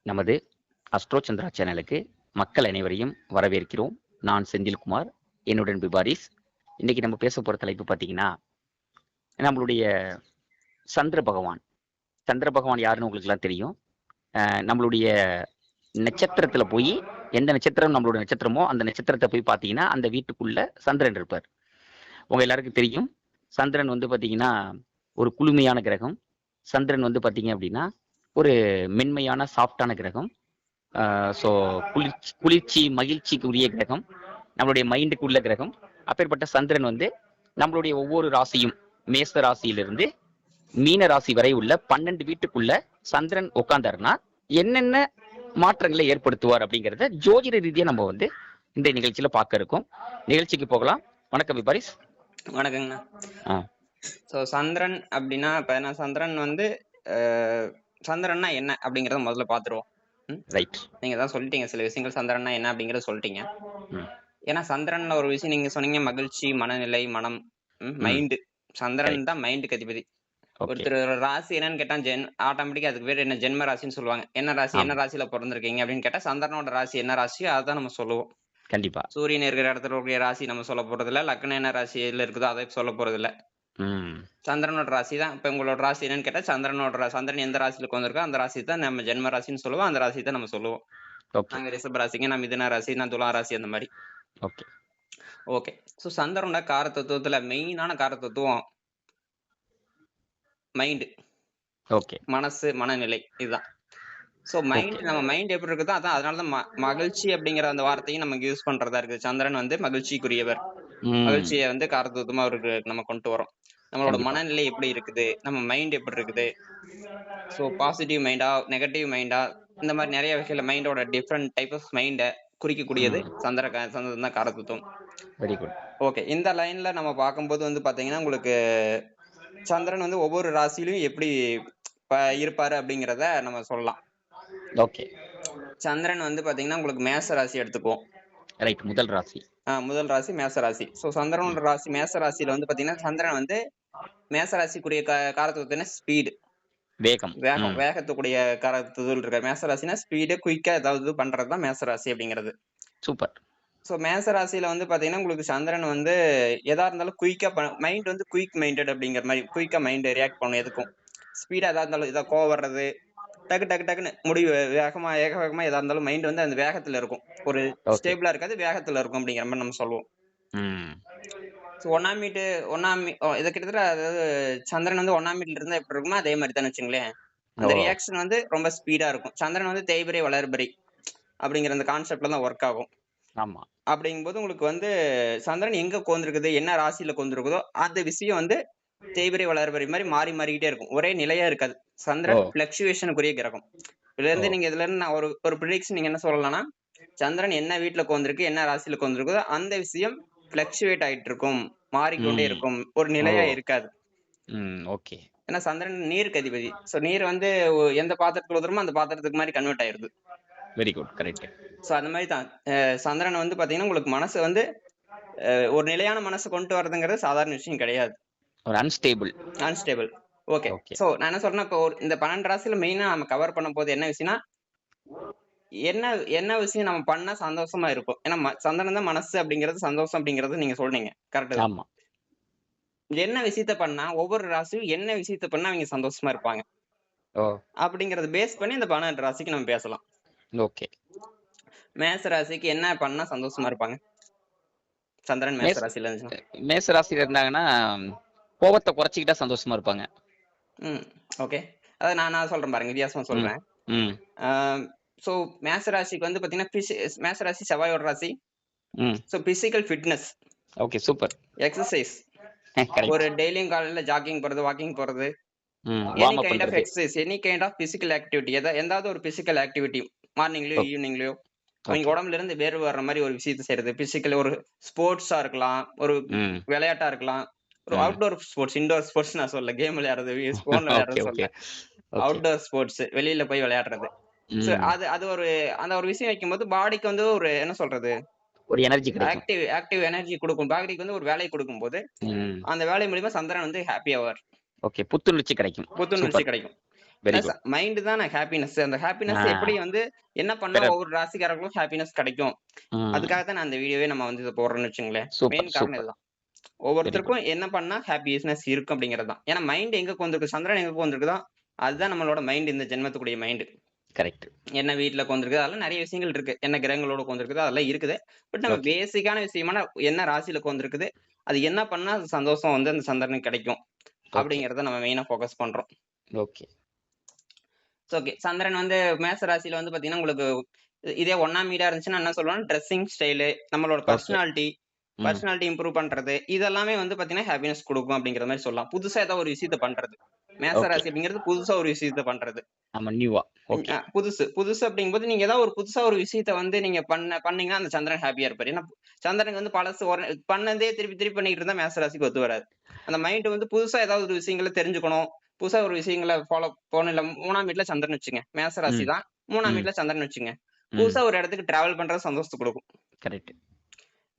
நமது அஸ்ட்ரோ சந்திரா சேனலுக்கு மக்கள் அனைவரையும் வரவேற்கிறோம். நான் செந்தில்குமார், என்னுடன் பிபாரிஸ். இன்னைக்கு நம்ம பேச போற தலைப்பு பார்த்தீங்கன்னா, நம்மளுடைய சந்திர பகவான். சந்திர பகவான் யாருன்னு உங்களுக்கு எல்லாம் தெரியும். நம்மளுடைய நட்சத்திரத்துல போய் எந்த நட்சத்திரம் நம்மளோட நட்சத்திரமோ அந்த நட்சத்திரத்தை போய் பார்த்தீங்கன்னா அந்த வீட்டுக்குள்ள சந்திரன் இருப்பார். உங்க எல்லாருக்கும் தெரியும், சந்திரன் வந்து பார்த்தீங்கன்னா ஒரு குளுமையான கிரகம். சந்திரன் வந்து பார்த்தீங்க அப்படின்னா ஒரு மென்மையான சாஃப்டான கிரகம். ஸோ குளிர்ச்சி மகிழ்ச்சிக்கு உரிய கிரகம், நம்மளுடைய மைண்டுக்கு உள்ள கிரகம். அப்பேற்பட்ட சந்திரன் வந்து நம்மளுடைய ஒவ்வொரு ராசியும் மேச ராசியிலிருந்து மீன ராசி வரை உள்ள 12 வீட்டுக்குள்ள சந்திரன் உட்கார்ந்தாருன்னா என்னென்ன மாற்றங்களை ஏற்படுத்துவார் அப்படிங்கிறத ஜோதிட ரீதியா நம்ம வந்து இந்த நிகழ்ச்சியில பார்க்க இருக்கோம். நிகழ்ச்சிக்கு போகலாம். வணக்கம் விபாரிஸ். வணக்கங்கண்ணா. ஸோ சந்திரன் அப்படின்னா இப்போ நான் சந்திரன் வந்து சந்திரன்னா என்ன அப்படிங்கிறத முதல்ல பார்த்துருவோம். ரைட். நீங்க தான் சொல்லிட்டீங்க சில விஷயங்கள் சந்திரன்னா என்ன அப்படிங்கறத சொல்லிட்டீங்க. ஏன்னா சந்திரன்ல ஒரு விஷயம் நீங்க சொன்னீங்க, மகிழ்ச்சி, மனநிலை, மனம், மைண்டு. சந்திரன் தான் மைண்டுக்கு அதிபதி. ஒருத்தர் ராசி என்னன்னு கேட்டா ஆட்டோமேட்டிக்கா அதுக்கு பேர் என்ன ஜென்ம ராசின்னு சொல்லுவாங்க. என்ன ராசி, என்ன ராசியில பிறந்திருக்கீங்க அப்படின்னு கேட்டா சந்திரனோட ராசி என்ன ராசியோ அதான் நம்ம சொல்லுவோம். கண்டிப்பா. சூரியன் இருக்கிற இடத்துல இருக்கிற ராசி நம்ம சொல்ல போறது இல்ல, லக்னம் என்ன ராசியில இருக்குதோ அதை சொல்ல போறது இல்ல. சந்திரனோட ராசி தான். இப்ப உங்களோட ராசி என்னன்னு கேட்டா சந்திரன் எந்த ராசியில உட்கார்ந்திருக்கோ அந்த ராசி தான் நம்ம ஜென்ம ராசின்னு சொல்லுவோம். அந்த ராசி தான் நம்ம சொல்லுவோம். நாங்க ரிஷப ராசிங்க, நான் மிதுன ராசி, நான் துலா ராசி, அந்த மாதிரி. ஓகே. சோ சந்திரனோட கார தத்துவத்துல மெயினான கார தத்துவம் மைண்ட். ஓகே. மனசு, மனநிலை, இதுதான். சோ நம்ம மைண்ட் எப்படி இருக்குதோ அதான். அதனாலதான் மகிழ்ச்சி அப்படிங்கிற அந்த வார்த்தையும் நமக்கு யூஸ் பண்றதா இருக்குது. சந்திரன் வந்து மகிழ்ச்சிக்குரியவர். மகிழ்ச்சியை வந்து காரத்துவமா அவருக்கு நம்ம கொண்டு வரோம். நம்மளோட மனநிலை எப்படி இருக்குது, நம்ம மைண்ட் எப்படி இருக்குது, சோ பாசிட்டிவ் மைண்டா, நெகட்டிவ் மைண்டா, இந்த மாதிரி நிறைய விஷயத்துல மைண்டோட டிஃப்ரெண்ட் டைப் ஆஃப் மைண்டை குறிக்கக்கூடியது சந்திரன் தான் காரத்துவம். Very good. ஓகே. இந்த லைன்ல நம்ம பார்க்கும்போது வந்து பாத்தீங்கன்னா உங்களுக்கு சந்திரன் வந்து ஒவ்வொரு ராசியிலும் எப்படி இருப்பாரு அப்படிங்கிறத நம்ம சொல்லலாம். ஓகே. சந்திரன் வந்து பாத்தீங்கன்னா உங்களுக்கு மேச ராசி எடுத்துக்குவோம். ரைட். முதல் ராசி மேச ராசி. சோ சந்திரனோட ராசி மேச ராசியில வந்து பாத்தீங்கன்னா சந்திரன் வந்து மேச ராசிக்குரிய காரத்துவத்தின ஸ்பீடு, வேகத்துக்குரிய காரத்துவத்தில் இருக்க மேச ராசினா ஸ்பீடு, குயிக்கா ஏதாவது பண்றதுதான் மேச ராசி அப்படிங்கிறது. சூப்பர். சோ மேச ராசியில வந்து பாத்தீங்கன்னா உங்களுக்கு சந்திரன் வந்து எதா இருந்தாலும் குயிக்கா மைண்ட் வந்து குயிக் மைண்டட் அப்படிங்கிற மாதிரி குயிக்கா மைண்ட் ரியாக்ட் பண்ணும். எதுக்கும் ஸ்பீடா எதா இருந்தாலும் இதை கோவம் வர்றது, டக்குன்னு முடிவு வேகமா எதா இருந்தாலும் மைண்ட் வந்து அந்த வேகத்துல இருக்கும். ஒரு ஸ்டேபிளா இருக்காது, வேகத்துல இருக்கும் அப்படிங்கிற மாதிரி நம்ம சொல்லுவோம். இதை கிட்டத்தட்ட அதாவது சந்திரன் வந்து 1ஆம் வீட்டுல இருந்தா எப்படி இருக்குமோ அதே மாதிரி தான் வச்சுங்களேன். அந்த ரியாக்ஷன் வந்து ரொம்ப ஸ்பீடா இருக்கும். சந்திரன் வந்து தேய்பிரை வளர்பிறை அப்படிங்கிற அந்த கான்செப்ட்ல தான் ஒர்க் ஆகும். ஆமா. அப்படிங்கும்போது உங்களுக்கு வந்து சந்திரன் எங்க கோந்திருக்குது, என்ன ராசியில கோந்திருக்குதோ அந்த விஷயம் வந்து தேய்பிரை வளர்பிறை மாதிரி மாறிக்கிட்டே இருக்கும். ஒரே நிலையா இருக்காது. சந்திரன் பிளக்சுவேஷனுக்குரிய கிரகம். இதுல இருந்து நான் ஒரு ப்ரிடிக்ஷன் நீங்க என்ன சொல்லலாம்னா, சந்திரன் என்ன வீட்டுல கோந்திருக்கு, என்ன ராசியில கோந்திருக்குதோ அந்த விஷயம் பிளக்சுவேட் ஆயிட்டு இருக்கும், மாறிக்கொண்டே இருக்கும், ஒரு நிலையா இருக்காது. ஓகே. ஏன்னா சந்திரன் நீருக்கு அதிபதி. சோ நீர் வந்து எந்த பாத்திரத்துக்கு ஊதுறமோ அந்த பாத்திரத்துக்கு மாதிரி கன்வெர்ட் ஆயிருது. Very good. கரெக்ட். சோ அந்த மாதிரி தான் சந்திரன் வந்து பாத்தீங்கன்னா உங்களுக்கு மனசு வந்து ஒரு நிலையான மனசு கொண்டு வரதுங்கிறது சாதாரண விஷயம் கிடையாது. ஒரு அன்ஸ்டேபிள். ஓகே. சோ நான் என்ன சொல்றேன்னா, இப்போ இந்த 12 ராசியில மெயினா நம்ம கவர் பண்ண போது என்ன விஷயம்னா, என்ன விஷயம் நம்ம பண்ணா சந்தோஷமா இருக்கும். ஏன்னா சந்திரன் தான் மனசு அப்படிங்கிறது, சந்தோஷம் அப்படிங்கிறது நீங்க சொல்றீங்க. கரெக்ட். ஆமா. என்ன விஷயத்த பண்ணா ஒவ்வொரு ராசியும் என்ன விஷயத்த பண்ணா அவங்க சந்தோஷமா இருப்பாங்க அப்படிங்கறத பேஸ் பண்ணி இந்த 12 ராசிக்கு நம்ம பேசலாம். ஓகே. மேச ராசிக்கு என்ன பண்ணா சந்தோஷமா இருப்பாங்க? சந்திரன் மேச ராசியில இருந்துச்சுன்னா, மேச ராசியில இருந்தாங்கன்னா கோபத்தை குறைச்சிக்கிட்டா சந்தோஷமா இருப்பாங்க. ஓகே. அத நான் சொல்றேன் பாருங்க, வித்தியாசமா சொல்றேன். சோ மேச ராசிக்கு வந்து பாத்தீங்கன்னா மேச ராசி செவ்வாயோட ராசி. So physical fitness. Okay. Super. Exercise. ஒரு டெய்லியும் காலையில ஜாகிங் போறது, வாக்கிங் போறது, any kind of exercise, any kind of physical activity, எதாவது ஒரு பிசிக்கல் ஆக்டிவிட்டி மார்னிங்லயோ ஈவினிங்லயோ அவங்க உடம்புல இருந்து வேர்வை வர்ற மாதிரி ஒரு விஷயத்தை செய்யறது. பிசிக்கல் ஒரு ஸ்போர்ட்ஸா இருக்கலாம், ஒரு விளையாட்டா இருக்கலாம், ஒரு அவுட்டோர் ஸ்போர்ட்ஸ், இன்டோர் ஸ்போர்ட்ஸ் நான் சொல்ல, கேம் விளையாடுறது, போன் விளையாடுறது சொல்ல, அவுட்டோர் ஸ்போர்ட்ஸ் வெளியில போய் விளையாடுறது. அது ஒரு அந்த ஒரு விஷயம் வைக்கும்போது பாடிக்கு வந்து ஒரு என்ன சொல்றது, ஒரு எனர்ஜி கிடைக்கும், ஆக்டிவ் எனர்ஜி கொடுக்கும். பாடிக்கு வந்து ஒரு வேலையை கொடுக்கும் போது அந்த வேலை மூலமா சந்திரன் வந்து ஹாப்பி ஆவார். ஓகே. புத்துணர்ச்சி கிடைக்கும். Very good. மைண்ட் தான் ஹாப்பினஸ். அந்த ஹாப்பினஸ் எப்படி வந்து என்ன பண்ணா பெற ஒவ்வொரு ராசிக்காரர்களும் ஹாப்பினஸ் கிடைக்கும். அதுக்காக தான் நான் அந்த வீடியோவே நம்ம வந்து இத போடுறோம்னு வச்சுங்களேன். சூப்பர், மெயின் காரணம் சூப்பர். இதுதான். Very good. ஒவ்வொருத்தருக்கும் என்ன பண்ணா ஹாப்பினஸ் இருக்கும் அப்படிங்கிறது தான். ஏன்னா மைண்ட் எங்க உட்கார்ந்திருக்கு, சந்திரன் எங்க உட்கார்ந்திருக்குதோ, அதுதான் நம்மளோட மைண்ட், இந்த ஜென்மத்துக்குரிய மைண்ட். கரெக்ட். என்ன வீட்ல உட்கார்ந்திருக்கு, அதெல்லாம் நெறைய விஷயங்கள் இருக்கு. என்ன கிரகங்களோட உட்கார்ந்திருக்குதோ அதெல்லாம் இருக்குது. பட் நம்ம ஓகே. பேசிக்கான விஷயமான என்ன ராசியில உட்கார்ந்திருக்குது, அது என்ன பண்ணா அது சந்தோஷம் வந்து அந்த சந்திரனுக்கு கிடைக்கும் ஓகே. அப்படிங்கிறத நம்ம மெயினா ஃபோக்கஸ் பண்றோம். ஓகே. ஓகே. சந்திரன் வந்து மேஷ ராசியில வந்து பார்த்தீங்கன்னா, உங்களுக்கு இதே 1ஆம் வீடா இருந்துச்சுன்னா என்ன சொல்லுவோம்னா, ட்ரெஸ்ஸிங் ஸ்டைலு, நம்மளோட ஓகே. பர்சனாலிட்டி இம்ப்ரூவ் பண்றது. இதெல்லாமே வந்து பார்த்தீங்கன்னா, ஹேப்பினஸ் குடுக்கும் அப்படிங்கிற மாரி சொல்லலாம். புதுசா ஏதோ ஒரு விஷயத்த பண்றது. மேஷ ஓகே. ராசி அப்படிங்கிறது புதுசா ஒரு விஷயத்த பண்றது. ஆமா, நியூவா. ஓகே. புதுசு அப்படிங்கும்போது நீங்க ஏதாவது ஒரு புதுசா ஒரு விஷயத்த வந்து நீங்க பண்ணீங்கன்னா, அந்த சந்திரன் ஹேப்பியா இருப்பாரு. ஏன்னா சந்திரனுக்கு வந்து பழசு பண்ணதே திருப்பி திருப்பி பண்ணிட்டு இருந்தா மேஷ ராசிக்கு ஒத்து வராது. அந்த மைண்ட் வந்து புதுசா ஏதாவது ஒரு விஷயங்கள தெரிஞ்சுக்கணும். புதுசா ஒரு விஷயங்கள ஃபாலோ பண்ணணும். இல்ல 3ஆம் வீட்ல சந்திரன் வச்சுங்க. மேஷ ராசி ம். தான். 3ஆம் ம். வீட்ல சந்திரன் வச்சுங்க. ம். புதுசா ஒரு இடத்துக்கு டிராவல் பண்றது சந்தோஷத்த குடுக்கும். கரெக்ட்.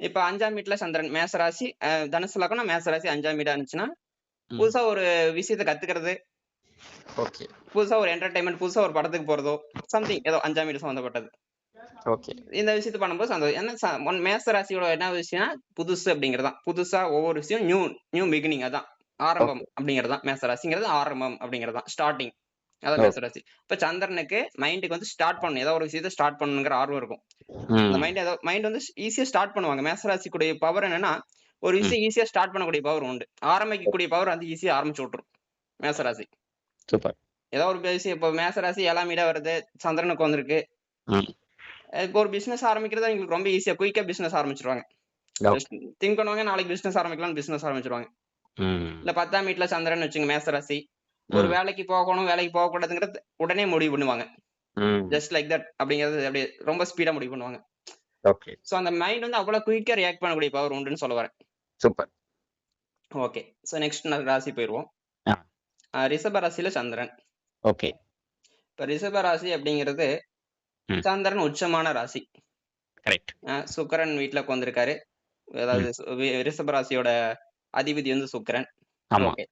இப்ப 5ஆம் வீட்ல சந்திரன் மேஷ ராசி, தனுசு லக்னம், மேஷ ராசி 5ஆம் வீடா இருந்துச்சுன்னா, ம். புதுசா ஒரு விஷயத்த கத்துக்கிறது, ஓகே. புதுசா ஒரு என்டர்டெயின்மென்ட், புதுசா ஒரு படத்துக்கு போறதோ, சம்திங் ஏதோ 5ஆம் வீடு சம்மந்தப்பட்டது. ஓகே. இந்த விஷயத்த பண்ணும்போது சந்தோஷம். ஏன்னா மேஷ ராசியோட என்ன விஷயம்னா, புதுசு அப்படிங்கிறது தான். புதுசா ஒவ்வொரு விஷயம் நியூ பிகினிங் அதான். ஆரம்பம் ஓகே. அப்படிங்கிறது தான். மேஷ ராசிங்கிறது ஆரம்பம் அப்படிங்கிறது தான். ஸ்டார்ட்டிங். அதான் மேஷ ஓகே. ராசி. இப்ப சந்திரனுக்கு மைண்டுக்கு வந்து ஸ்டார்ட் பண்ணணும். ஏதோ ஒரு விஷயத்த ஸ்டார்ட் பண்ணணுங்கிற ஆர்வம் இருக்கும். அந்த ம். மைண்ட் வந்து ஈஸியா ஸ்டார்ட் பண்ணுவாங்க. மேஷ ராசிக்குடைய பவர் என்னன்னா, ஒரு ம். விஷயம் ஈஸியா ஸ்டார்ட் பண்ணக்கூடிய பவர் உண்டு. ஆரம்பிக்கக்கூடிய பவர் வந்து ஈஸியா ஆரம்பிச்சு விட்டுரும். மேஷ ராசி. சூப்பர். ஏதோ ஒரு விஷயம் இப்ப மேஷ ராசி 7ஆம் வீடா வருது. சந்திரனுக்கு வந்திருக்கு. ம். இப்போ ஒரு பிசினஸ் ஆரம்பிக்கிறது அவங்களுக்கு ரொம்ப ஈஸியா குயிக்கா பிசினஸ் ஆரம்பிச்சுருவாங்க. ஓகே. ஜஸ்ட் திங்க் பண்ணுவாங்க, நாளைக்கு பிசினஸ் ஆரம்பிக்கலாம்னு பிசினஸ் ஆரம்பிச்சுருவாங்க. ம். இல்ல 10ஆம் வீட்ல சந்திரன் வச்சுங்க மேஷ ராசி. ஒரு ம். வேலைக்கு போகணும், வேலைக்கு போகக்கூடாதுங்கிறது உடனே முடிவு பண்ணுவாங்க. ம். ஜஸ்ட் லைக் தட் அப்படிங்கிறது அப்படியே ரொம்ப ஸ்பீடா முடிவு பண்ணுவாங்க. ஓகே. சோ அந்த மைண்ட் வந்து அவ்வளவு குயிக்கா ரியாக்ட் பண்ணக்கூடிய பவர் உண்டுன்னு சொல்ல வரேன். சூப்பர். ஓகே. சோ நெக்ஸ்ட் ராசி போயிருவோம். ஆ. ரிஷப ராசியில சந்திரன். ஓகே. இப்ப ரிஷப ராசி அப்படிங்கிறது ம். சந்திரன் உச்சமான ராசி. கரெக்ட். சுக்கிரன் வீட்ல உட்கார்ந்திருக்காரு. ம். அதாவது ரிஷப ராசியோட அதிபதி வந்து சுக்கிரன். ஆமா. ஓகே.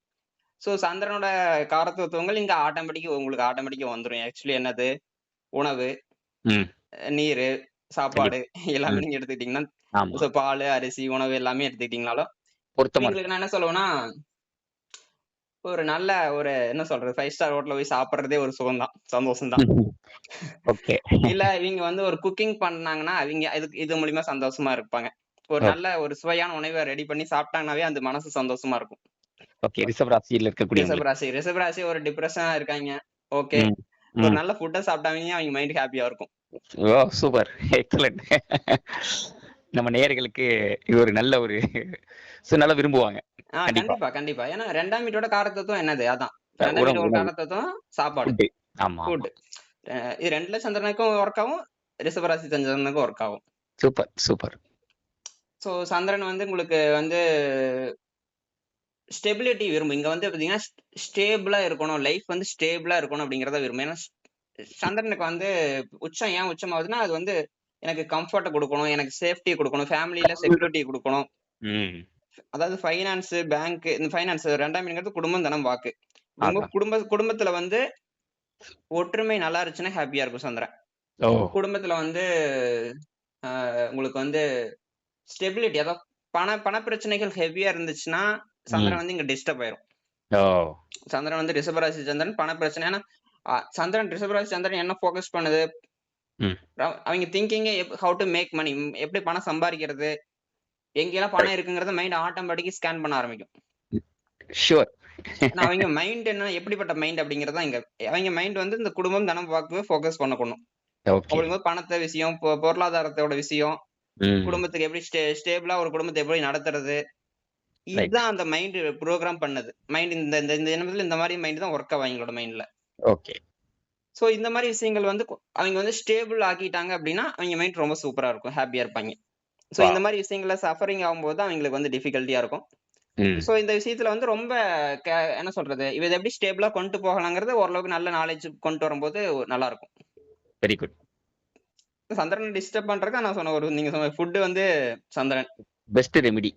சோ சந்திரனோட காரகத்துவங்கள் இங்க உங்களுக்கு ஆட்டோமேட்டிக்கா வந்துரும். ஆக்சுவலி என்னது? உணவு, ம். நீரு, சாப்பாடு கண்டிப்பா. எல்லாமே ம். நீங்க எடுத்துக்கிட்டீங்கன்னா, ஆமா. பாலு, அரிசி, உணவு எல்லாமே எடுத்துக்கிட்டீங்கனாலும், பொருத்தமா இவங்களுக்கு இருக்கும். நான் என்ன சொல்லுவேன்னா, ஒரு நல்ல ஒரு என்ன சொல்றது 5 ஸ்டார் ஹோட்டல்ல போய் சாப்பிடுறதே ஒரு சுகம் தான். சந்தோஷம் தான். ஓகே. இல்ல இவங்க வந்து ஒரு குக்கிங் பண்ணாங்கன்னா, அவிங்க இது மூலியமா சந்தோஷமா இருப்பாங்க. ஒரு ஓகே. நல்ல ஒரு சுவையான உணவ ரெடி பண்ணி சாப்பிட்டாங்கனாவே அந்த மனசு சந்தோஷமா இருக்கும். ஓகே. ரிஷப ராசியில இருக்கக்கூடியவங்களுக்கு. ரிஷப ராசி ஒரு டிப்ரஷனா இருக்காய்ங்க. ஓகே. ம். ஒரு ம். நல்ல ஃபுட்ட சாப்பிட்டாங்கன்னா அவங்க மைண்ட் ஹேப்பியா இருக்கும். ஓ! சூப்பர். எக்ஸலென்ட். நம்ம நேயர்களுக்கு இது ஒரு நல்ல ஒரு நல்லா விரும்புவாங்க. கண்டிப்பா. கண்டிப்பா, கண்டிப்பா. ஏன்னா 2ஆம் வீட்டோட காரகத்துவம் என்னது? அதான். 2ஆம் உணவு வீட்டோட உணவு. காரகத்துவம் சாப்பாடு, ஃபுட்டு. ஆமா, ஆமா. ஃபுட். இது 2ல சந்திரனுக்கும் ஒர்க் ஆகும். ரிஷப ராசி சந்திரனுக்கும் ஒர்க் ஆகும். Super, super. சோ சந்திரன் வந்து உங்களுக்கு வந்து ஸ்டெபிலிட்டி விரும்பும். இங்க வந்து பாத்தீங்கன்னா, ஸ்டேபிளா இருக்கணும். லைஃப் வந்து ஸ்டேபிளா இருக்கணும் அப்படிங்கிறத விரும்பும். ஏன்னா சந்திரனுக்கு வந்து உச்சம் ஏன் உச்சமாகுதுன்னா, அது வந்து எனக்கு கம்ஃபர்ட்ட குடுக்கணும். எனக்கு சேஃப்டி குடுக்கணும். ஃபேமிலில செக்யூரிட்டி குடுக்கணும். ம். அதாவது ஃபைனான்ஸ், பேங்க் இந்த ஃபைனான்ஸ் 2ஆம் இடம்ங்கிறது குடும்பம், தனம், வாக்கு. உங்க அதான். குடும்பத்துல வந்து ஒற்றுமை நல்லா இருந்துச்சுன்னா ஹேப்பியா இருக்கும் சந்திரன். ஓ! குடும்பத்துல வந்து உங்களுக்கு வந்து ஸ்டெபிலிட்டி அதாவது பண பிரச்சனைகள் ஹெவியா இருந்துச்சுன்னா, ம். சந்திரன் வந்து இங்க டிஸ்டர்ப் ஆயிரும். ஓ! சந்திரன் வந்து ரிஷபராசி சந்திரன் பண பிரச்சனை. ஏன்னா, சந்திரன் ரிஷபராசி சந்திரன் என்ன ஃபோக்கஸ் பண்ணுது? ம். அவங்க திங்கிங்கே ஹவ் டூ மேக் மனி. எப்படி பணம் சம்பாரிக்கிறது? எங்கெல்லாம் பணம் கரெக்ட். இருக்குங்கிறத மைண்ட் ஆட்டோமேட்டிக்கா ஸ்கேன் பண்ண ஆரம்பிக்கும். ஷூர். ஆனா அவங்க மைண்ட் என்ன எப்படிப்பட்ட மைண்ட் அப்படிங்கிறது தான் இங்க. அவங்க மைண்ட் வந்து இந்த குடும்பம், தனம், வாக்கு ஃபோக்கஸ் பண்ணணும். ஓகே. அப்படிங்கும்போது பணத்த விஷயம், பொருளாதாரத்தோட விஷயம், ம். குடும்பத்துக்கு எப்படி ஸ்டேபிளா ஒரு குடும்பத்த எப்படி நடத்துறது? ரைட். இதுதான் அந்த மைண்ட் புரோகிராம் பண்ணது. மைண்ட் இந்த இந்த இந்த நிமிடத்துல இந்த மாரி மைண்ட் தான் ஒர்க் ஆகும் அவங்களோட மைண்ட்ல. ஓகே. சோ இந்த மாரி விஷயங்கள் வந்து அவங்க வந்து ஸ்டேபிள் ஆக்கிட்டாங்க அப்படின்னா, அவங்க மைண்ட் ரொம்ப சூப்பரா இருக்கும். ஹேப்பியா இருப்பாய்ங்க. சோ இந்த வாவ்! மாரி விஷயங்கள்ல சஃபரிங் ஆகும்போது தான் அவங்களுக்கு வந்து டிஃபிகல்ட்டியா இருக்கும். ம். சோ இந்த விஷயத்துல வந்து ரொம்ப என்ன சொல்றது? இத எப்படி ஸ்டேபிளா கொண்டு போகலாங்கிறது ஓரளவுக்கு நல்ல நாலேட்ஜ் கொண்டு வரும்போது நல்லா இருக்கும். Very good. சந்திரன டிஸ்டர்ப் பண்றதுக்கு நான் சொன்ன நீங்க சொன்ன ஃபுட் வந்து Chandran. Best remedy.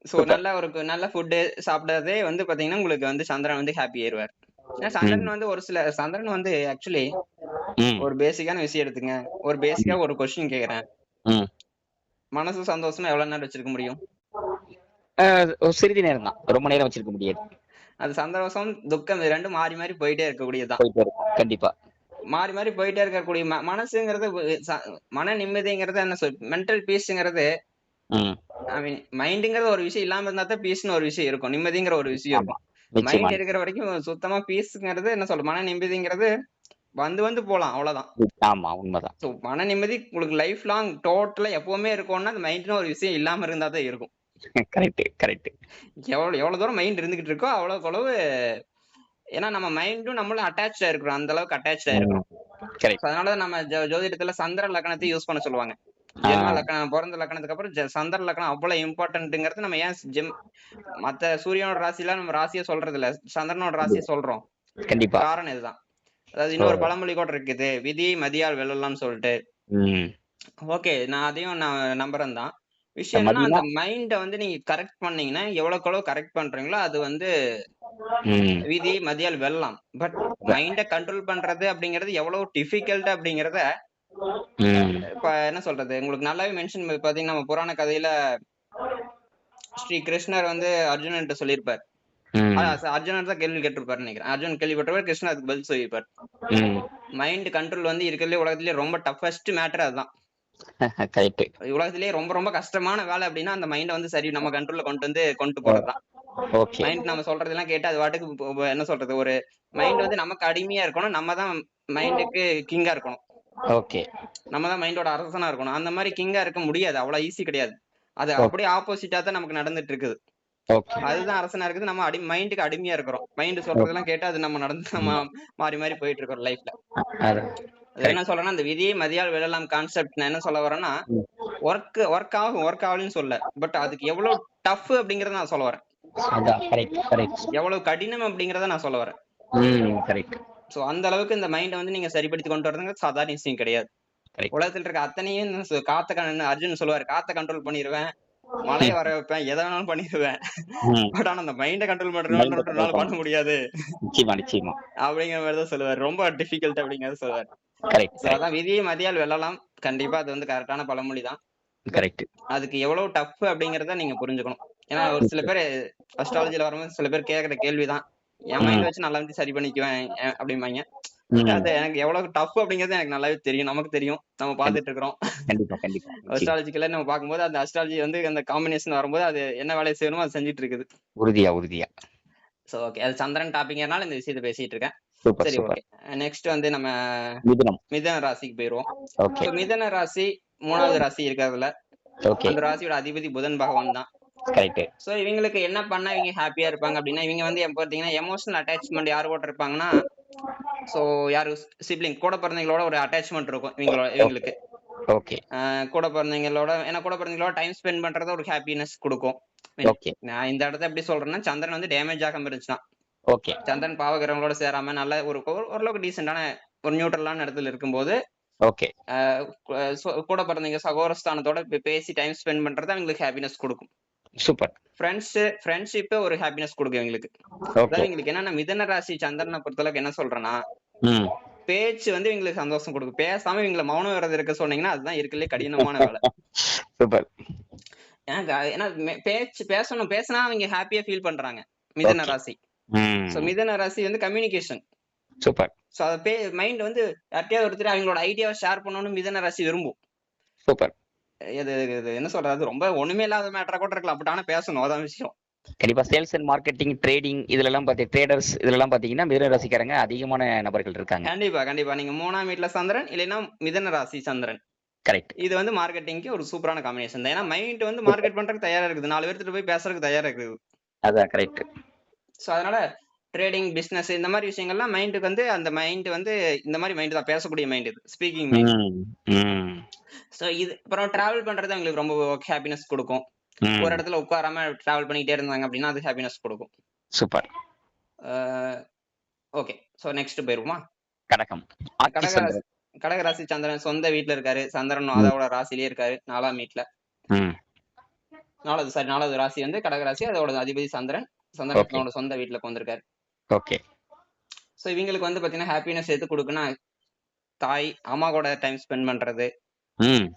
So super. நல்ல ஃபுட் சாப்பிடாதே வந்து பாத்தீங்கன்னா, உங்களுக்கு வந்து சந்திரன் வந்து ஹேப்பி ஆயிருவாரு. ஏன்னா சந்திரன் வந்து ஒரு சில சந்திரன் வந்து ஆக்சுவலி ஒரு பேசிக்கான விஷயம் எடுத்துங்க. ஒரு பேசிக்கா ஒரு கொஸ்டின் கேக்குறேன். மனசு சந்தோஷமா எவ்வளவு நேரம் வச்சிருக்க முடியும்? சிறிது நேரம் தான், ரொம்ப நேரம் வச்சிருக்க முடியாது. அது சந்தோஷம், துக்கம் இது ரெண்டும் மாறி மாறி போயிட்டே இருக்கக்கூடியதுதான். கண்டிப்பா மாறி மாறி போயிட்டே இருக்கக்கூடிய மனசுங்கிறது மன நிம்மதிங்கிறது என்ன மென்டல் பீஸ்ங்கிறது மைண்டுங்கிற ஒரு விஷயம் இல்லாம இருந்தா தான் பீஸ்னு ஒரு விஷயம் இருக்கும், நிம்மதிங்கிற ஒரு விஷயம் இருக்கும். மைண்ட் இருக்கிற வரைக்கும் சுத்தமா பீஸ்ங்கிறது என்ன சொல்ற மன நிம்மதிங்கிறது வந்து வந்து போலாம், அவ்வளவுதான். ஆமா, உண்மைதான். சோ மன நிம்மதி உங்களுக்கு லைஃப் லாங் டோட்டலா எப்பவுமே இருக்கும்னா அந்த மைண்ட்னு ஒரு விஷயம் இல்லாம இருந்தா தான் இருக்கும். Correct correct. எவ்வளவு தூரம் மைண்ட் இருந்துகிட்டு இருக்கோ அவ்வளவுக்கு அளவு, ஏன்னா நம்ம மைண்டும் நம்மளும் அட்டாச்சா இருக்கிறோம், அந்த அளவுக்கு அட்டாச்சா இருக்கிறோம். அதனால நம்ம ஜோதிடத்துல சந்திர லக்னத்தை யூஸ் பண்ண சொல்லுவாங்க. ஜென்ம லக்னம் பிறந்த லக்னத்துக்கு அப்புறம் சந்திர லக்னம் அவ்வளவு இம்பார்ட்டன்ட்ங்கிறது நம்ம ஏன் மத்த சூரியனோட ராசியில நம்ம ராசியை சொல்றது இல்ல, சந்திரனோட ராசியை சொல்றோம். கண்டிப்பா காரணம் இதுதான். அதாவது இன்னொரு பழமொழி கூட இருக்குது, விதி மதியால் வெல்லலாம்னு சொல்லிட்டு. ஓகே, நான் அதையும் நான் நம்புறேன் தான். விஷயம் என்னன்னா அந்த மைண்ட வந்து நீங்க கரெக்ட் பண்ணீங்கன்னா எவ்வளவுக்கு எவ்வளவு கரெக்ட் பண்றீங்களோ அது வந்து விதி மதியால் வெல்லலாம். பட் மைண்ட கண்ட்ரோல் பண்றது அப்படிங்கிறது எவ்வளவு டிஃபிகல்ட் அப்படிங்கறத இப்ப என்ன சொல்றது, உங்களுக்கு நல்லாவே மென்ஷன் பாத்தீங்கன்னா நம்ம புராண கதையில ஸ்ரீ கிருஷ்ணர் வந்து அர்ஜுனன்ட்ட சொல்லியிருப்பார். அர்ஜுனன் தான் கேள்வி கேட்டிருப்பாரு நினைக்கிறேன். அர்ஜுன் கேள்விப்பட்டவர், கிருஷ்ணர் அதுக்கு பதில் சொல்லியிருப்பார். மைண்ட் கண்ட்ரோல் வந்து இருக்கிறதுலே உலகத்திலேயே ரொம்ப டஃபஸ்ட் மேட்டர் அதுதான். உலகத்திலேயே ரொம்ப ரொம்ப கஷ்டமான வேலை அப்படின்னா அந்த மைண்ட வந்து சரி நம்ம கண்ட்ரோல்ல கொண்டு போறதுதான். மைண்ட் நம்ம சொல்றதெல்லாம் கேட்டு அது வாட்டுக்கு என்ன சொல்றது, ஒரு மைண்ட் வந்து நமக்கு அடிமையா இருக்கணும், நம்ம தான் மைண்டுக்கு கிங்கா இருக்கணும். நம்ம தான் மைண்டோட அரசனா இருக்கணும். அந்த மாதிரி கிங்கா இருக்க முடியாது, அவ்வளவு ஈஸி கிடையாது. அது அப்படியே ஆப்போசிட்டா தான் நமக்கு நடந்துட்டு இருக்குது. அதுதான் அரசனா இருக்குது, நம்ம மைண்டுக்கு அடிமையா இருக்கிறோம். மைண்ட் சொல்றதெல்லாம் கேட்டு அது நம்ம நம்ம மாறி மாறி போயிட்டு இருக்கோம் லைஃப்ல. என்ன சொல்றேன்னா அந்த விதியை மதியால் வெல்லலாம் கான்செப்ட் நான் என்ன சொல்ல வரேன்னா, ஒர்க் ஆகலன்னு சொல்ல, பட் அதுக்கு எவ்வளவு டஃப் அப்படிங்கறத நான் சொல்ல வரேன். எவ்வளவு கடினம் அப்படிங்கறத நான் சொல்ல வரேன். சோ அந்த அளவுக்கு இந்த மைண்ட வந்து நீங்க சரிப்படுத்தி கொண்டு வரதுங்க சாதாரண விஷயம் கிடையாது. உலகத்துல இருக்க அத்தனையும் அர்ஜுன் சொல்லுவாரு, காத்த கண்ட்ரோல் பண்ணிடுவேன், மழையை வர வைப்பேன், எதை வேணாலும் பண்ணிடுவேன். பட் ஆனா அந்த மைண்ட கண்ட்ரோல் பண்றதுனால பண்ண முடியாது அப்படிங்கிற மாதிரிதான் சொல்லுவாரு. ரொம்ப டிஃபிகல்ட் அப்படிங்கறத சொல்லுவாரு. அதான் விதியை மதியால் வெல்லலாம், கண்டிப்பா அது வந்து கரெக்டான பழமொழி தான். அதுக்கு எவ்வளவு டஃப் அப்படிங்கறத நீங்க புரிஞ்சுக்கணும். ஏன்னா ஒரு சில பேர் அஸ்ட்ராலஜில வரும்போது சில பேர் கேக்குற கேள்விதான், என் மைண்ட் வச்சு நல்லா சரி பண்ணிக்குவேன் அப்படிம்பாங்க. அது எனக்கு எவ்வளவு டஃப் அப்படிங்கிறது எனக்கு நல்லாவே தெரியும், நமக்கு தெரியும், நம்ம பாத்துட்டு இருக்கிறோம். அஸ்ட்ராலஜிக்கல நம்ம பார்க்கும்போது அந்த அஸ்ட்ராலஜி வந்து அந்த காம்பினேஷன் வரும்போது அது என்ன வேலையை செய்யணுமோ அது செஞ்சுட்டு இருக்குது. உறுதியா. சோ ஓகே, அது சந்திரன் டாபிக்னால இந்த விஷயத்தை பேசிட்டு இருக்கேன். சரி ஓகே, நெக்ஸ்ட் வந்து நம்ம மிதன ராசிக்கு போயிருவோம். மிதன ராசி 3வது ராசி இருக்கிறதுல அந்த ராசியோட அதிபதி புதன் பகவான் தான். சோ இவங்களுக்கு என்ன பண்ணா இவங்க ஹாப்பியா இருப்பாங்க அப்படின்னா, இவங்க வந்து பாத்தீங்கன்னா எமோஷனல் அட்டாச்மெண்ட் யாரு கூட இருப்பாங்கன்னா, சோ யாரு சிப்ளிங் கூட பிறந்தவங்களோட ஒரு அட்டாச்மெண்ட் இருக்கும் இவங்களுக்கு. கூட பிறந்தவங்களோட, ஏன்னா கூட பிறந்தவங்களோட டைம் ஸ்பெண்ட் பண்றது ஒரு ஹாப்பினஸ் கொடுக்கும். நான் இந்த இடத்த எப்படி சொல்றேன்னா, சந்திரன் வந்து டேமேஜ் ஆகாம இருந்துச்சுன்னா, சந்திரன் பாவகிரகங்களோட சேராம நல்ல ஓரளவுக்கு டீசென்டான ஒரு நியூட்ரலான இடத்துல இருக்கும்போது கூட பிறந்தவங்க சகோதரஸ்தானத்தோட பேசி டைம் ஸ்பெண்ட் பண்றது அவங்களுக்கு ஹாப்பினஸ் கொடுக்கும். சூப்பர். ஃப்ரெண்ட்ஷிப் ஒரு ஹாப்பினஸ் கொடுக்கும் இவங்களுக்கு. அதாவது இவங்களுக்கு என்னன்னா மிதன ராசி சந்திரனை பொறுத்தளவுக்கு என்ன சொல்றேன்னா, பேச்சு வந்து இவங்களுக்கு சந்தோஷம் கொடுக்கும். பேசாம இவங்களை மௌனம் விரதம் இருக்க சொன்னீங்கன்னா அதுதான் இருக்கலே கடினமான வேலை. சூப்பர். ஏன்னா பேசினா அவங்க ஹாப்பியா ஃபீல் பண்றாங்க மிதன ராசி. சோ மிதன ராசி வந்து கம்யூனிகேஷன். சூப்பர். சோ மைண்ட் வந்து யார்கிட்டயாவது ஒருத்தர் அவங்களோட ஐடியாவை ஷேர் பண்ணணும்னு மிதன ராசி விரும்பும். சூப்பர். இது என்ன சொல்றது, ரொம்ப ஒண்ணுமே இல்லாத மேட்டரா கூட இருக்கலாம், பட் ஆனா பேசணும், அதான் விஷயம். கண்டிப்பா. சேல்ஸ் அண்ட் மார்க்கெட்டிங், ட்ரேடிங் இதெல்லாம் ட்ரேடர்ஸ் இதெல்லாம் பாத்தீங்கன்னா மிதன ராசிக்காரங்க அதிகமான நபர்கள் இருக்காங்க. கண்டிப்பா. நீங்க 3ஆம் வீட்டுல சந்திரன் இல்லைன்னா மிதன ராசி சந்திரன், கரெக்ட். இது வந்து மார்க்கெட்டிங்க்கு ஒரு சூப்பரான காம்பினேஷன் தான். ஏன்னா மைண்ட் வந்து மார்க்கெட் பண்றதுக்கு தயாரா இருக்குது, 4 பேர்கிட்ட போய் பேசுறதுக்கு தயாரா இருக்குது. அதான் கரெக்ட். சோ அதனால ட்ரேடிங், பிசினஸ் இந்த மாதிரி விஷயங்கள்லாம் மைண்டுக்கு வந்து அந்த மைண்ட் வந்து இந்த மாதிரி மைண்ட் தான், பேசக்கூடிய மைண்ட், இது ஸ்பீக்கிங் மைண்ட். சோ இது அப்புறம் டிராவல் பண்றது அவங்களுக்கு ரொம்ப ஹாப்பினஸ் கொடுக்கும். ஒரு இடத்துல உட்காராம டிராவல் பண்ணிட்டே இருந்தாங்க அப்படின்னா அது ஹாப்பினஸ் கொடுக்கும். சூப்பர். ஓகே, சோ நெக்ஸ்ட் போயிருவோமா? கடகராசி சந்திரன் சொந்த வீட்டுல இருக்காரு. சந்திரன் அதோட ராசிலேயே இருக்காரு, 4ஆம் வீட்டுல. 4வது ராசி வந்து கடகராசி, அதோட அதிபதி சந்திரன். சந்திரனோட சொந்த வீட்டுல வந்திருக்காரு. ஓகே. சோ இவங்களுக்கு வந்து பாத்தீங்கன்னா ஹாப்பினஸ் எது கொடுக்குன்னா தாய் அம்மா கூட டைம் ஸ்பெண்ட் பண்றது. ம்.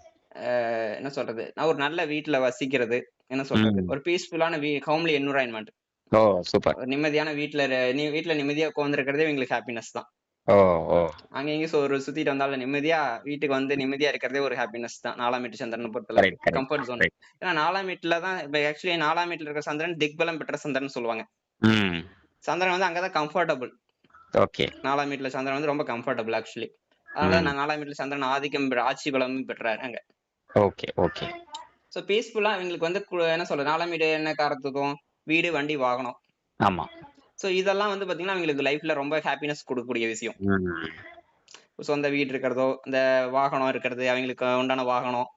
என்ன சொல்றது, நான் ஒரு நல்ல வீட்ல வசிக்கிறது. என்ன சொல்றது, ம். ஒரு பீஸ்ஃபுல்லான ஹோம்லி என்விரான்மெண்ட். ஓ! சூப்பர். ஒரு நிம்மதியான வீட்ல நிம்மதியா உட்கார்ந்திருக்கிறதே இவங்களுக்கு ஹாப்பினஸ் தான். ஓ! ஓ! அங்க இங்கயும் ஒரு சுத்திட்டு வந்தாலும் நிம்மதியா வீட்டுக்கு வந்து நிம்மதியா இருக்கிறதே ஒரு ஹாப்பினஸ் தான். 4ஆம் வீட்டு சந்திரன பொறுத்தளவுக்கு. Correct, correct, comfort zone. Correct. ஏன்னா 4ஆம் வீட்ல தான் இப்ப ஆக்சுவலி 4ஆம் வீட்ல இருக்கிற சந்திரன் திக்பலம் பெற்ற சந்திரன் சொல்லுவாங்க. ம். சந்திரன் வந்து அங்க தான் கம்ஃபர்டபுள். ஓகே. 4ஆம் வீட்ல சந்திரன் வந்து ரொம்ப கம்ஃபர்டபுள் ஆக்சுவலி. அதனால ம். நான் 4ஆம் வீட்ல சந்திரன் ஆட்சி பலமும் பெற்றாரு அங்க. Okay, okay. சோ பீஸ்ஃபுல்லா இவங்களுக்கு வந்து என்ன சொல்றது, 4ஆம் வீடு என்ன காரணத்துக்கும் வீடு, வண்டி, வாகனம். ஆமா. சோ இதெல்லாம் வந்து பாத்தீங்கன்னா அவங்களுக்கு லைஃப்ல ரொம்ப ஹாப்பினஸ் குடுக்கக்கூடிய விஷயம். ம். சொந்த வீடு இருக்கிறதோ, இந்த வாகனம் இருக்கிறது, அவங்களுக்கு உண்டான வாகனம்,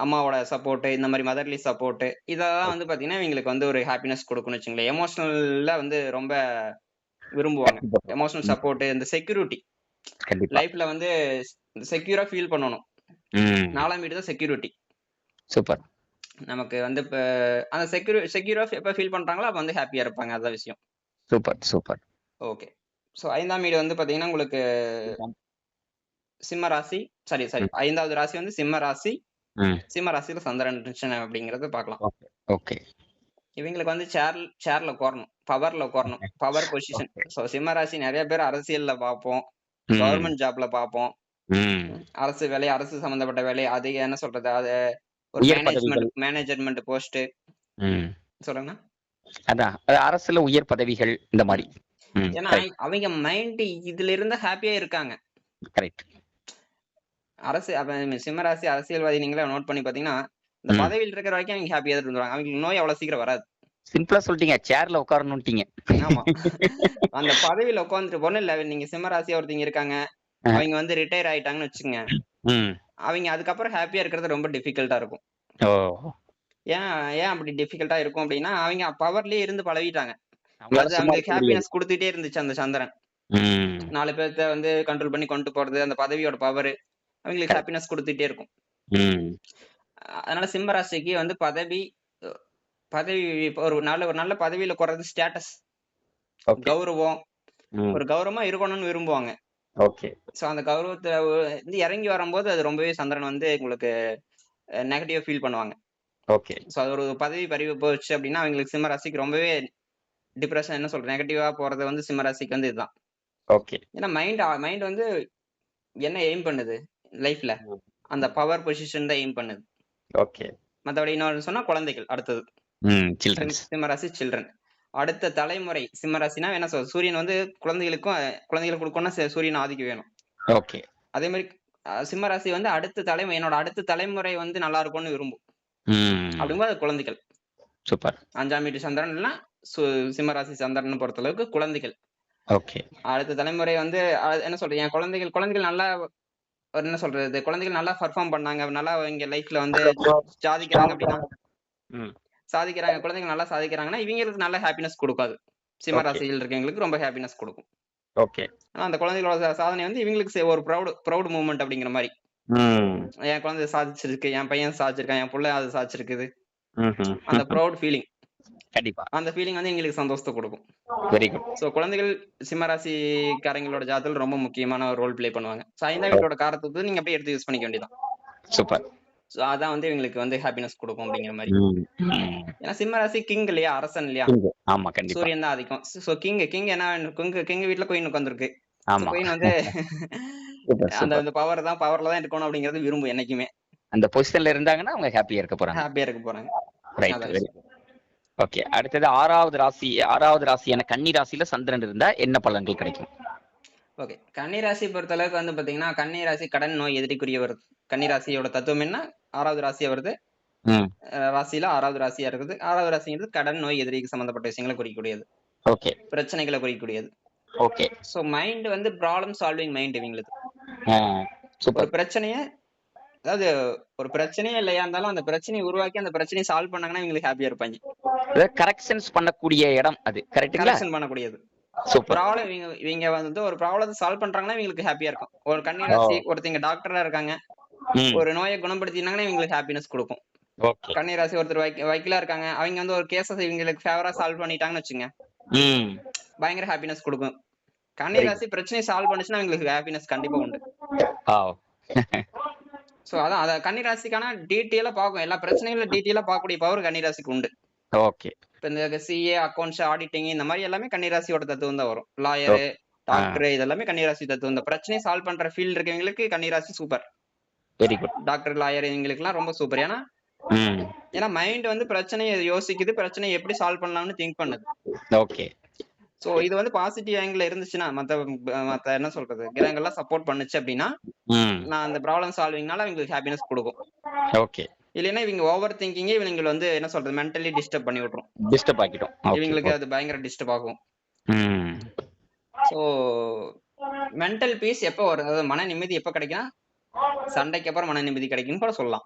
அம்மாவோட சப்போர்ட், இந்த மாதிரி மதர்லி சப்போர்ட், இதெல்லாம் வந்து பாத்தீங்கன்னா இவங்களுக்கு வந்து ஒரு ஹாப்பினஸ் கொடுக்கும்னு வச்சுங்களேன். எமோஷனல்ல வந்து ரொம்ப விரும்புவாங்க. கண்டிப்பா. எமோஷனல் ம். சப்போர்ட், இந்த செக்யூரிட்டி கண்டிப்பா. லைஃப்ல வந்து செக்யூரா ஃபீல் பண்ணணும். ம். 4ஆம் வீடு தான் செக்யூரிட்டி. சூப்பர். நமக்கு வந்து இப்ப அந்த செக்யூரா எப்ப ஃபீல் பண்றாங்களோ அப்ப வந்து ஹாப்பியா இருப்பாங்க. அதான் விஷயம். Super, super. ஓகே. சோ 5ஆம் வீடு வந்து பாத்தீங்கன்னா உங்களுக்கு சிம்ம ராசி, சாரி ம். 5வது ராசி வந்து சிம்ம ராசி. ம். சிம்ம ராசியில சந்திரன் இருந்துச்சுன்னு அப்படிங்கறத பார்க்கலாம். Okay, okay. இவங்களுக்கு வந்து சேர்ல உட்காரணும், பவர்ல உட்காரணும், பவர் பொசிஷன். ஓகே. சோ சிம்ம ராசி நிறைய பேர் அரசியல்ல பார்ப்போம், ம். கவர்மெண்ட் ஜாப்ல பார்ப்போம், ம். அரசு வேலை, அரசு சம்பந்தப்பட்ட வேலை, அது என்ன சொல்றது, அது ஒரு உயர் பதவிகள். மேனேஜ்மெண்ட் போஸ்ட் ம். சொல்லுங்க. அதான். அரசுல உயர் பதவிகள் இந்த மாரி. ம். ஏன்னா கரெக்ட், அவங்க மைண்ட் இதுல இருந்து ஹாப்பியா இருக்காங்க. கரெக்ட். சிம்ம ராசி அரசியல்வாதி நீங்களே நோட் பண்ணி பாத்தீங்கன்னா, இந்த ம். பதவியில் இருக்கிற வரைக்கும் அவங்க ஹாப்பியா தான் இருந்துருவாங்க. அவங்களுக்கு நோய் அவ்வளவு சீக்கிரம் வராது. சிம்பிளா சொல்லிட்டீங்க. சேர்ல உட்காரணும்ட்டீங்க. ஆமா. அந்த பதவியில உட்கார்ந்துட்டு ஒண்ணும் இல்ல. நீங்க சிம்ம ராசியா ஒருத்தங்க இருக்காங்க. அ. அவங்க வந்து ரிட்டயர் ஆயிட்டாங்கன்னு வச்சுக்கங்க. ம். அவங்க அதுக்கப்புறம் ஹாப்பியா இருக்கிறது ரொம்ப டிஃபிகல்ட்டா இருக்கும். ஓ! ஏன் ஏன் அப்படி டிஃபிகல்ட்டா இருக்கும் அப்படின்னா, அவங்க பவர்லயே இருந்து பழகிட்டாங்க. அவங்களால அது சும்மா அவங்களுக்கு இருக்க முடியாது. ஹாப்பினஸ் குடுத்துட்டே இருந்துச்சு அந்த சந்திரன். ம். 4 பேத்த வந்து கண்ட்ரோல் பண்ணி கொண்டு போறது, அந்த பதவியோட பவரு அவங்களுக்கு கரெக்ட். ஹாப்பினஸ் குடுத்துட்டே இருக்கும். ம். அதனால சிம்ம ராசிக்கு வந்து அ பதவி ஒரு நல்ல பதவியில உட்கார்றது ஸ்டேட்டஸ், ஓகே. கௌரவம், ம். ஒரு கௌரவமா இருக்கணும்னு விரும்புவாங்க. ஓகே. சோ அந்த கௌரவத்த வந்து இறங்கி வரும்போது அது ரொம்பவே சந்திரன் வந்து உங்களுக்கு நெகட்டிவா ஃபீல் பண்ணுவாங்க. ஓகே. சோ அது ஒரு பதவி பறிவு போச்சு அப்டின்னா, அவங்களுக்கு சிம்ம ராசிக்கு ரொம்பவே டிப்ரஷன், என்ன சொல்றது, நெகட்டிவா போறது வந்து சிம்ம ராசிக்கு வந்து இதுதான். ஓகே. ஏன்னா மைண்ட் வந்து என்ன எய்ம் பண்ணுது லைஃப்ல? ம். அந்த பவர் பொசிஷன் தான் எய்ம் பண்ணுது. ஓகே. மத்தபடி இன்னொன்னு சொன்னா குழந்தைகள் அடுத்தது. ம். சில்ட்ரன்ஸ். சிம்ம ராசி சில்ட்ரன். அடுத்த தலைமுறை சிம்ம ராசினா என்ன சூரியன் வந்து குழந்தைகளுக்கு குடுக்கணும்னா சூரியன் ஆதிக்கம் வேணும். ஓகே. அதே மாரி சிம்ம ராசி வந்து என்னோட அடுத்த தலைமுறை வந்து நல்லா இருக்கும்னு விரும்பும். ம். அப்படிங்கும்போது அது குழந்தைகள். சூப்பர். 5ஆம் வீட்டு சந்திரன் இல்லனா சிம்ம ராசி சந்திரன் பொறுத்தளவுக்கு குழந்தைகள். ஓகே. அடுத்த தலைமுறை வந்து என்ன சொல்றது, என் குழந்தைகள் நல்லா என்ன சொல்றது, குழந்தைகள் நல்லா பெர்ஃபார்ம் பண்ணாங்க, நல்லா இங்க லைஃப்ல வந்து சாதிக்கிறாங்க அப்படின்னா, ம். குழந்தைகள் நல்லா சாதிக்கிறாங்கன்னா, இவங்களுக்கு நல்ல ஹாப்பினஸ் குடுக்கும் அது. சிம்ம ஓகே. ராசியில் இருக்கவங்களுக்கு ரொம்ப ஹாப்பினஸ் குடுக்கும். ஓகே. ஆனா அந்த குழந்தைகளோட சாதனை வந்து இவங்களுக்கு ஒரு ப்ரவுட் மூவ்மெண்ட் அப்படிங்கிற மாரி. ம். என் குழந்தை சாதிச்சிருக்கு, என் பையன் சாதிச்சிருக்கான், என் புள்ள அது சாதிச்சிருக்குது. ம்ஹ்ம். அந்த ப்ரவுட் ஃபீலிங். கண்டிப்பா. அந்த ஃபீலிங் வந்து எங்களுக்கு சந்தோஷத்த குடுக்கும். Very good. சோ குழந்தைகள் சிம்ம ராசிக்காரங்களோட ஜாதகத்துல ரொம்ப முக்கியமான ஒரு ரோல் ப்ளே பண்ணுவாங்க. சோ 5ஆம் வீட்டோட காரத்துவத்த நீங்க அப்படியே எடுத்து யூஸ் பண்ணிக்க வேண்டியதுதான். சூப்பர். சோ அதான் வந்து இவங்களுக்கு வந்து ஹாப்பினஸ் குடுக்கும் அப்படிங்கிற மாரி. ம். ம். ஏன்னா சிம்ம ராசி கிங் இல்லையா? அரசன் இல்லையா? கிங்கு. ஆமா, கண்டிப்பா. சூரியன் தான் ஆதிக்கம். சோ கிங் என்ன, கிங் வீட்ல குயின் உட்கார்ந்திருக்கு. சோ ஆமா. குயின் வந்து சூப்பர், அந்த சூப்பர். அந்த பவர்ல தான் இருக்கணும் அப்படிங்கிறது விரும்பும் என்னைக்குமே. அந்த பொசிஷன்ல இருந்தாங்கன்னா, அவங்க ஹேப்பியா இருக்க போறாங்க. ஹாப்பியா இருக்க போறாங்க. ரைட். அதான் வெரி விஷயம். குட். ஓகே. அடுத்தது 6வது ராசியான கன்னி ராசியில சந்திரன் இருந்தா என்ன பலன்கள் கிடைக்கும்? ஓகே. கன்னி ராசி பொறுத்தளவுக்கு வந்து பாத்தீங்கன்னா, கன்னி ராசி கடன் நோய் எதிரிக்குரியவர். கன்னி ராசியோட தத்துவம் என்ன? 6வது ராசியா வருது. ம். ராசியில 6வது ராசியா இருக்குது. 6வது ராசிங்கிறது கடன் நோய் எதிரிக்கு சம்பந்தப்பட்ட விஷயங்களை குறிக்கக்கூடியது. ஓகே. பிரச்சனைகளை குறிக்கக்கூடியது. ஓகே. சோ மைண்ட் வந்து ப்ராப்ளம் சால்விங் மைண்ட் இவங்களுக்கு. ஆ. ஒரு சூப்பர். பிரச்சனைய அதாவது ஒரு பிரச்சனையே இல்லையா இருந்தாலும் அந்த பிரச்சனையை உருவாக்கி அந்த பிரச்சனையை சால்வ் பண்ணாங்கன்னா இவங்களுக்கு ஹாப்பியா இருப்பாங்க. அதாவது கரெக்ஷன்ஸ் பண்ணக்கூடிய இடம் அது. கரெக்ட்டுங்களா? கரெக்ஷன் பண்ணக்கூடியது. சூப்பர். ப்ராப்ளம் இவங்க வந்து ஒரு ப்ராப்ளத்தை சால்வ் பண்றாங்கன்னா இவங்களுக்கு ஹாப்பியா இருக்கும். ஒரு கன்னி ஓ. ராசி ஒருத்தங்க டாக்டரா இருக்காங்க. ம். ஒரு நோயை குணப்படுத்தினாங்கன்னா இவங்களுக்கு ஹாப்பினஸ் குடுக்கும். ஓகே. கன்னி ராசி ஒருத்தர் வக்கீலா இருக்காங்க. அவங்க வந்து ஒரு கேஸ இவங்களுக்கு ஃபேவரா சால்வ் பண்ணிட்டாங்கன்னு வச்சுங்க. ம். பயங்கர ஹாப்பினஸ் கொடுக்கும். கன்னி ராசி பிரச்சனையை சால்வ் பண்ணுச்சுன்னா அவங்களுக்கு ஹாப்பினஸ் கண்டிப்பா உண்டு. சோ அதான் அத கன்னி ராசிக்கான டீட்டெயிலா பார்க்கும், எல்லா பிரச்சனைகளும் டீட்டெயிலா பார்க்கக்கூடிய பவர் கன்னி ராசிக்கு உண்டு. ஓகே. இப்ப இந்த சிஏ, அக்கௌண்ட்ஸ், ஆடிட்டிங் இந்த மாதிரி எல்லாமே கன்னி ராசியோட தத்துவம் தான் வரும். லாயரு, டாக்டர் இதெல்லாமே கன்னி ராசி தத்துவம். இந்த பிரச்சனையை சால்வ் பண்ற ஃபீல்ட் இருக்கவங்களுக்கு கன்னி ராசி super. Very good. Doctor, lawyer இவங்களுக்கு எல்லாம் ரொம்ப சூப்பர். ஏன்னா மைண்ட் வந்து பிரச்சனையை யோசிக்குது, பிரச்சனையை எப்படி சால்வ் பண்ணலாம்னு திங்க் பண்ணுது. ஓகே. சோ இது வந்து பாசிட்டிவ் ஆங்கிள் இருந்துச்சுன்னா, மத்த என்ன சொல்றது, கிரகங்கள்லாம் சப்போர்ட் பண்ணுச்சு அப்படின்னா நான் அந்த ப்ராப்ளம் சால்விங்னால அவங்களுக்கு ஹாப்பினஸ் கொடுக்கும். ஓகே. இல்லைன்னா இவங்க ஓவர் திங்கிங்கே இவங்க வந்து என்ன சொல்றது, மென்டலி டிஸ்டர்ப் பண்ணி விட்டுரும். டிஸ்டர்ப் ஆக்கிடும். இவங்களுக்கு அது பயங்கர டிஸ்டர்ப் ஆகும். சோ மென்டல் பீஸ் எப்ப வரும், அதாவது மன நிம்மதி எப்ப கிடைக்கும், சண்டைக்கு அப்புறம் மன நிம்மதி கிடைக்கும் கூட சொல்லலாம்.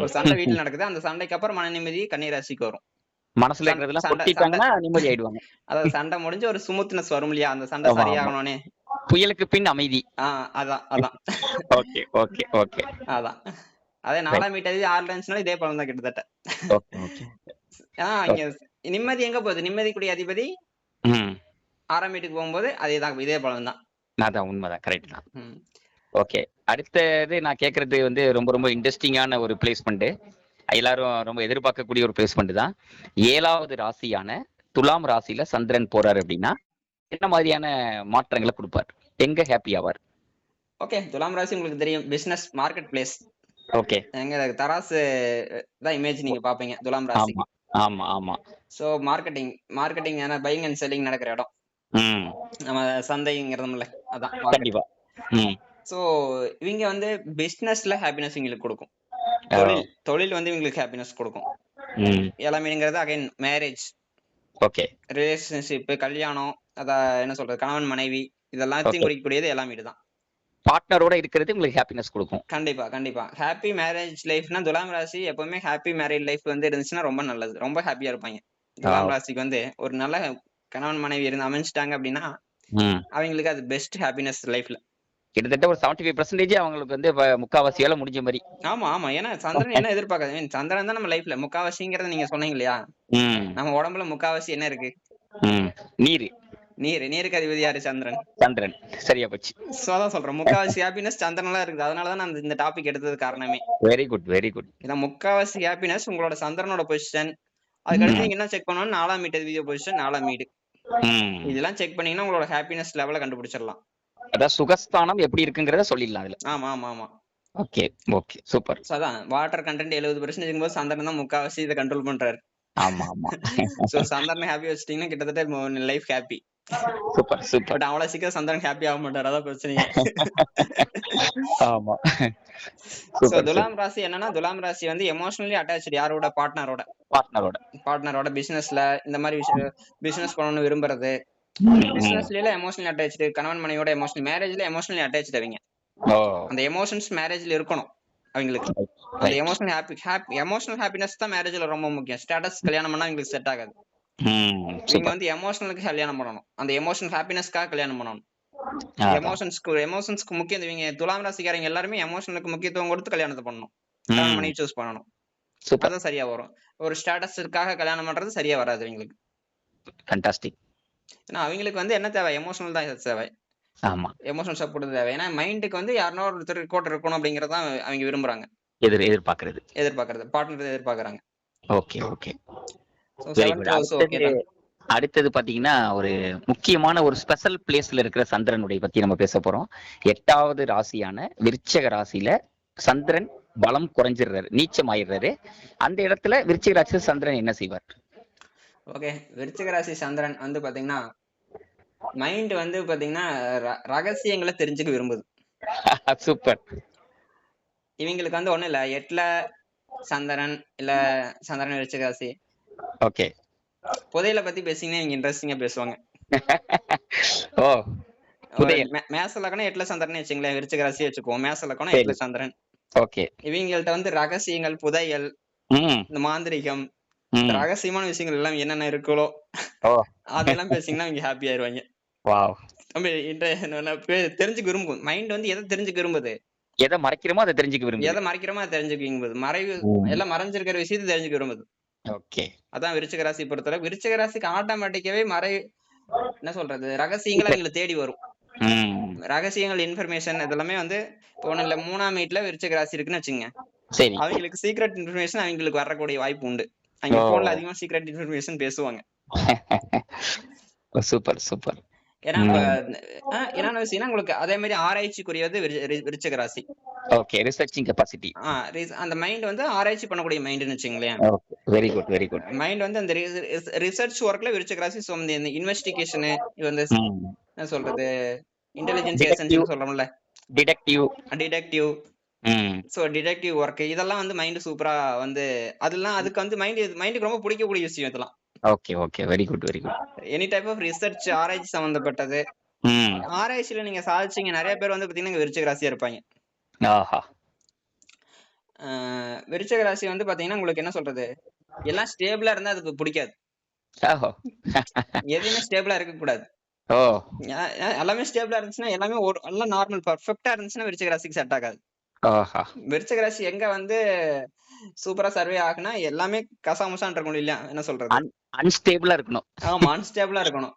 ஒரு சண்டை வீட்டுல நடக்குது, அந்த சண்டைக்கு அப்புறம் மன நிம்மதி கன்னி ராசிக்கு வரும். மனசுல இருக்கிறதெல்லாம் கொட்டிட்டாங்கன்னா நிம்மதி ஆயிடுவாங்க. அதாவது சண்டை முடிஞ்சு ஒரு ஸ்மூத்னஸ் வரும் இல்லையா, அந்த சண்டை சரியாகணும்னே. புயலுக்கு பின் அமைதி. அதான் அதான். Okay okay okay. அதான் அதே 4ஆம் வீட்டு அதிபதி 6ல இருந்துச்சுனால இதே பலன் தான் கிட்டத்தட்ட. இங்க நிம்மதி எங்க போகுது, நிம்மதி கூடிய அதிபதி 6ஆம் வீட்டுக்கு போகும்போது அதேதான், இதே பலன் தான். அதான் உண்மைதான், கரெக்ட் தான். ஓகே. அடுத்தது நான் கேட்கறது வந்து ரொம்ப ரொம்ப இன்ட்ரெஸ்டிங்கான ஒரு பிளேஸ்மெண்ட், எல்லாரும் ரொம்ப எதிர்பார்க்கக்கூடிய ஒரு பிளேஸ்மெண்ட் தான். 7வது ராசியான துலாம் ராசியில சந்திரன் போறாரு அப்படின்னா என்ன மாதிரியான மாற்றங்களை கொடுப்பார், எங்க ஹாப்பி ஆவார்? ஓகே, துலாம் ராசி உங்களுக்கு தெரியும், பிசினஸ் மார்க்கெட் பிளேஸ். ஓகே, எங்க தராசு தான் இமேஜ் நீங்க பாப்பீங்க துலாம் ராசி. ஆமா ஆமா. சோ மார்க்கெட்டிங் ஏன்னா பையிங் அண்ட் செல்லிங் நடக்கிற இடம், நம்ம சந்தைங்கிறதுல அதான் கண்டிப்பா. சோ இவங்க வந்து பிசினஸ்ல ஹாப்பினஸ் இவங்களுக்கு கொடுக்கும், தொழில் வந்து இவங்களுக்கு ஹாப்பினஸ் கொடுக்கும். எல்லாமேங்கிறது அகைன் மேரேஜ், ஓகே, ரிலேஷன்ஷிப், கல்யாணம், அத என்ன சொல்றது, கணவன் மனைவி இதெல்லாத்தையும் குறிக்கக்கூடியது எல்லாமே இதுதான். பார்ட்னரோட இருக்கிறது உங்களுக்கு ஹாப்பினஸ் கொடுக்கும். கண்டிப்பா கண்டிப்பா. ஹாப்பி மேரேஜ் லைஃப்னா துலாம் ராசி எப்பவுமே ஹாப்பி மேரேஜ் லைஃப் வந்து இருந்துச்சுன்னா ரொம்ப நல்லது, ரொம்ப ஹாப்பியா இருப்பாங்க. துலாம் ராசிக்கு வந்து ஒரு நல்ல கணவன் மனைவி இருந்து அமைஞ்சிட்டாங்க அப்படின்னா அவங்களுக்கு அது பெஸ்ட் ஹாப்பினஸ் லைஃப்ல. கிட்டத்தட்ட ஒரு 75% அவங்களுக்கு வந்து முக்காவாசி வேலை முடிஞ்ச மாதிரி. ஆமா ஆமா. ஏன்னா சந்திரன் என்ன எதிர்பார்க்காது, சந்திரன் தான் நம்ம லைஃப்ல முக்காவாசிங்கிறத நீங்க சொன்னீங்க இல்லையா, நம்ம உடம்புல முக்காவாசி என்ன இருக்கு, நீர். நீருக்கு அதிபதி யாரு, சந்திரன். சந்திரன், சரியா போச்சு. சோ அதான் சொல்றேன், முக்காவாசி ஹாப்பினஸ் சந்திரன்ல இருக்குது. அதனாலதான் நான் இந்த டாபிக் எடுத்தது காரணமே. Very good very good. இதான் முக்காவாசி ஹாப்பினஸ் உங்களோட சந்திரனோட பொசிஷன். அதுக்கடுத்து நீங்க என்ன செக் பண்ணணும், 4ஆம் வீட்டு அதிபதி பொசிஷன், 4ஆம் வீடு, இதெல்லாம் செக் பண்ணீங்கன்னா உங்களோட ஹாப்பினஸ் லெவல கண்டுபிடிச்சிடலாம். அதான் சுகஸ்தானம் எப்படி இருக்குங்கறத சொல்லிடலாம் அதுல. ஆமா ஆமா ஆமா. Okay okay, super. அதான் வாட்டர் கண்டென்ட் 70% இருக்கும்போது சந்திரன் தான் முக்காவாசி இதை கண்ட்ரோல் பண்றாரு. ஆமா ஆமா. சோ சந்திரனை ஹாப்பி வச்சிட்டீங்கன்னா கிட்டத்தட்ட life happy. Super super. But அவ்வளவு சீக்கிரம் சந்திரன் ஹாப்பி ஆக மாட்டாரு, அதான் பிரச்சனை. ஆமா. சோ துலாம் ராசி என்னன்னா, துலாம் ராசி வந்து எமோஷனலி அட்டாச்ட் யாரோட, பார்ட்னரோட பிசினஸ்ல இந்த மாதிரி பிசினஸ் பண்ணணும்னு விரும்புறது, பிசினஸ்ல எமோஷனலி அட்டாச்ட், கணவன் மனைவியோட எமோஷனல், மேரேஜ்ல எமோஷனலி அட்டாச்ட். அவங்க அந்த எமோஷன்ஸ் மேரேஜ்ல இருக்கணும் அவங்களுக்கு. அந்த எமோஷனல் ஹாப்பினஸ் தான் மேரேஜ்ல ரொம்ப முக்கியம். ஸ்டேட்டஸ் கல்யாணம் பண்ணா அவங்களுக்கு செட் ஆகாது. நீங்க வந்து எமோஷனலுக்கு கல்யாணம் பண்ணணும், அந்த எமோஷனல் ஹாப்பினஸ்க்காக கல்யாணம் பண்ணணும். எமோஷன்ஸ்க்கு முக்கியம். இவங்க துலாம் ராசிக்காரங்க எல்லாருமே எமோஷனுக்கு முக்கியத்துவம் கொடுத்து கல்யாணத்தை பண்ணணும், கல்யாணம் பண்ணி சூஸ் பண்ணணும். அதான் சரியா வரும். ஒரு ஸ்டேட்டஸ்க்காக கல்யாணம் பண்றது சரியா வராது அவங்களுக்கு. ஃபேண்டாஸ்டிக். ஏன்னா அவங்களுக்கு வந்து என்ன தேவை, எமோஷனல் தான் தேவை. ஆமா, எமோஷனல் சப்போர்ட் தேவை. ஏன்னா மைண்டுக்கு வந்து யாரோ ஒருத்தர் கூட இருக்கணும் அப்படிங்கறத அவங்க விரும்புறாங்க, எதிர்பார்க்கறது பார்ட்னர் எதிர்பார்க்கறாங்க. Okay okay. அடுத்தது பாத்தீங்கன்னா ஒரு முக்கியமான ஒரு ஸ்பெஷல் பிளேஸ்ல இருக்கிற சந்திரனுடைய பத்தி நம்ம பேச போறோம். 8வது ராசியான விருச்சிக ராசியில சந்திரன் பலம் குறைஞ்சிடுறாரு, நீச்சம் ஆயிடுறாரு. அந்த இடத்துல விருச்சிக ராசி சந்திரன் என்ன செய்வார்? ஓகே, விருச்சிக ராசி சந்திரன் வந்து பாத்தீங்கன்னா மைண்ட் வந்து பாத்தீங்கன்னா ரகசியங்களை தெரிஞ்சுக்க விரும்புது. சூப்பர். இவங்களுக்கு வந்து ஒண்ணு இல்ல, 8ல சந்திரன் இல்ல சந்திரன் விருச்சிக ராசி. ஓகே, புதையலை பத்தி பேசிங்கன்னா இவங்க இன்ட்ரெஸ்டிங்கா பேசுவாங்க. ஓ, மேச லக்னம் 8ல சந்திரன் வச்சுங்களேன், விருச்சிக ராசி வச்சுக்குவோம், மேச லக்னம் 8ல சந்திரன். ஓகே, இவங்கள்ட்ட வந்து ரகசியங்கள், புதையல், இந்த மாந்திரிகம், ரகசியமான விஷயங்கள் எல்லாம் என்னென்ன இருக்கோ அதெல்லாம் பேசிங்கன்னா இவங்க ஹாப்பி ஆயிருவாங்க. தெரிஞ்சுக்க விரும்பும் மைண்ட் வந்து எதை தெரிஞ்சுக்க விரும்புது, எதை மறைக்கிறோமோ அதை தெரிஞ்சுக்க விரும்புது, எதை மறைக்கிறோமோ அதை தெரிஞ்சுக்க விரும்புது, மறைவு எல்லாம் மறைஞ்சிருக்கிற விஷயத்தை தெரிஞ்சுக்க விரும்புது. ஓகே, அதான் விருச்சிக ராசி பொறுத்தவரை. விருச்சிக ராசிக்கு ஆட்டோமேட்டிக்காவே என்ன சொல்றது, ரகசியங்கள் அவங்களை தேடி வரும். ரகசியங்கள், இன்ஃபர்மேஷன் இதெல்லாமே வந்து இப்போ ஒண்ணு இல்ல, 3ஆம் வீட்டுல விருச்சிக ராசி இருக்குன்னு வச்சுங்க. சரி. அவங்களுக்கு சீக்ரெட் இன்ஃபர்மேஷன் அவங்களுக்கு வரக்கூடிய வாய்ப்பு உண்டு. அவங்க போன்ல அதிகமா சீக்ரெட் இன்ஃபர்மேஷன் பேசுவாங்க. Super super. ஏன்னா என்ன விஷயம்னா, உங்களுக்கு அதே மாதிரி ஆராய்ச்சிக்குரியது விருச்சிக ராசி. Okay, researching capacity. அந்த மைண்ட் வந்து ஆராய்ச்சி பண்ணக்கூடிய மைண்ட்னு வச்சுங்களேன். Very good very good. Mind வந்து அந்த ரிசர்ச் ஒர்க்ல விருச்சிக ராசி. சோ இந்த இன்வெஸ்டிகேஷன், இது வந்து என்ன சொல்றது, இன்டெலிஜென்ஸ் எசன்ஸ் சொல்றோம்ல, டிடெக்டிவ். சோ டிடெக்டிவ் ஒர்க் இதெல்லாம் வந்து மைண்ட் சூப்பரா வந்து அதெல்லாம் அதுக்கு வந்து மைண்டுக்கு ரொம்ப பிடிக்கக்கூடிய விஷயம் இதெல்லாம். Okay okay, very good very good. Any type of research, ஆராய்ச்சி சம்பந்தப்பட்டது. ஆராய்ச்சியில நீங்க சாதிச்சீங்க. நிறைய பேர் வந்து பாத்தீங்கன்னா விருச்சிக ராசியா இருப்பாங்க. விருச்சிக ராசி வந்து பாத்தீங்கன்னா உங்களுக்கு என்ன சொல்றது, எல்லாம் ஸ்டேபிளா இருந்தா அதுக்கு பிடிக்காது. எதுவுமே ஸ்டேபிளா இருக்க கூடாது. எல்லாமே ஸ்டேபிளா இருந்துச்சுன்னா, எல்லாமே எல்லாம் நார்மல் பர்ஃபெக்ட்டா இருந்துச்சுன்னா விருச்சிக ராசிக்கு செட் ஆகாது. விருச்சிக ராசி எங்க வந்து சூப்பரா சர்வே ஆகுனா, எல்லாமே கசாமுசான் இருக்கணும் இல்லையா, என்ன சொல்றது, அன்ஸ்டேபிளா இருக்கணும். ஆமா, அன்ஸ்டேபிளா இருக்கணும்.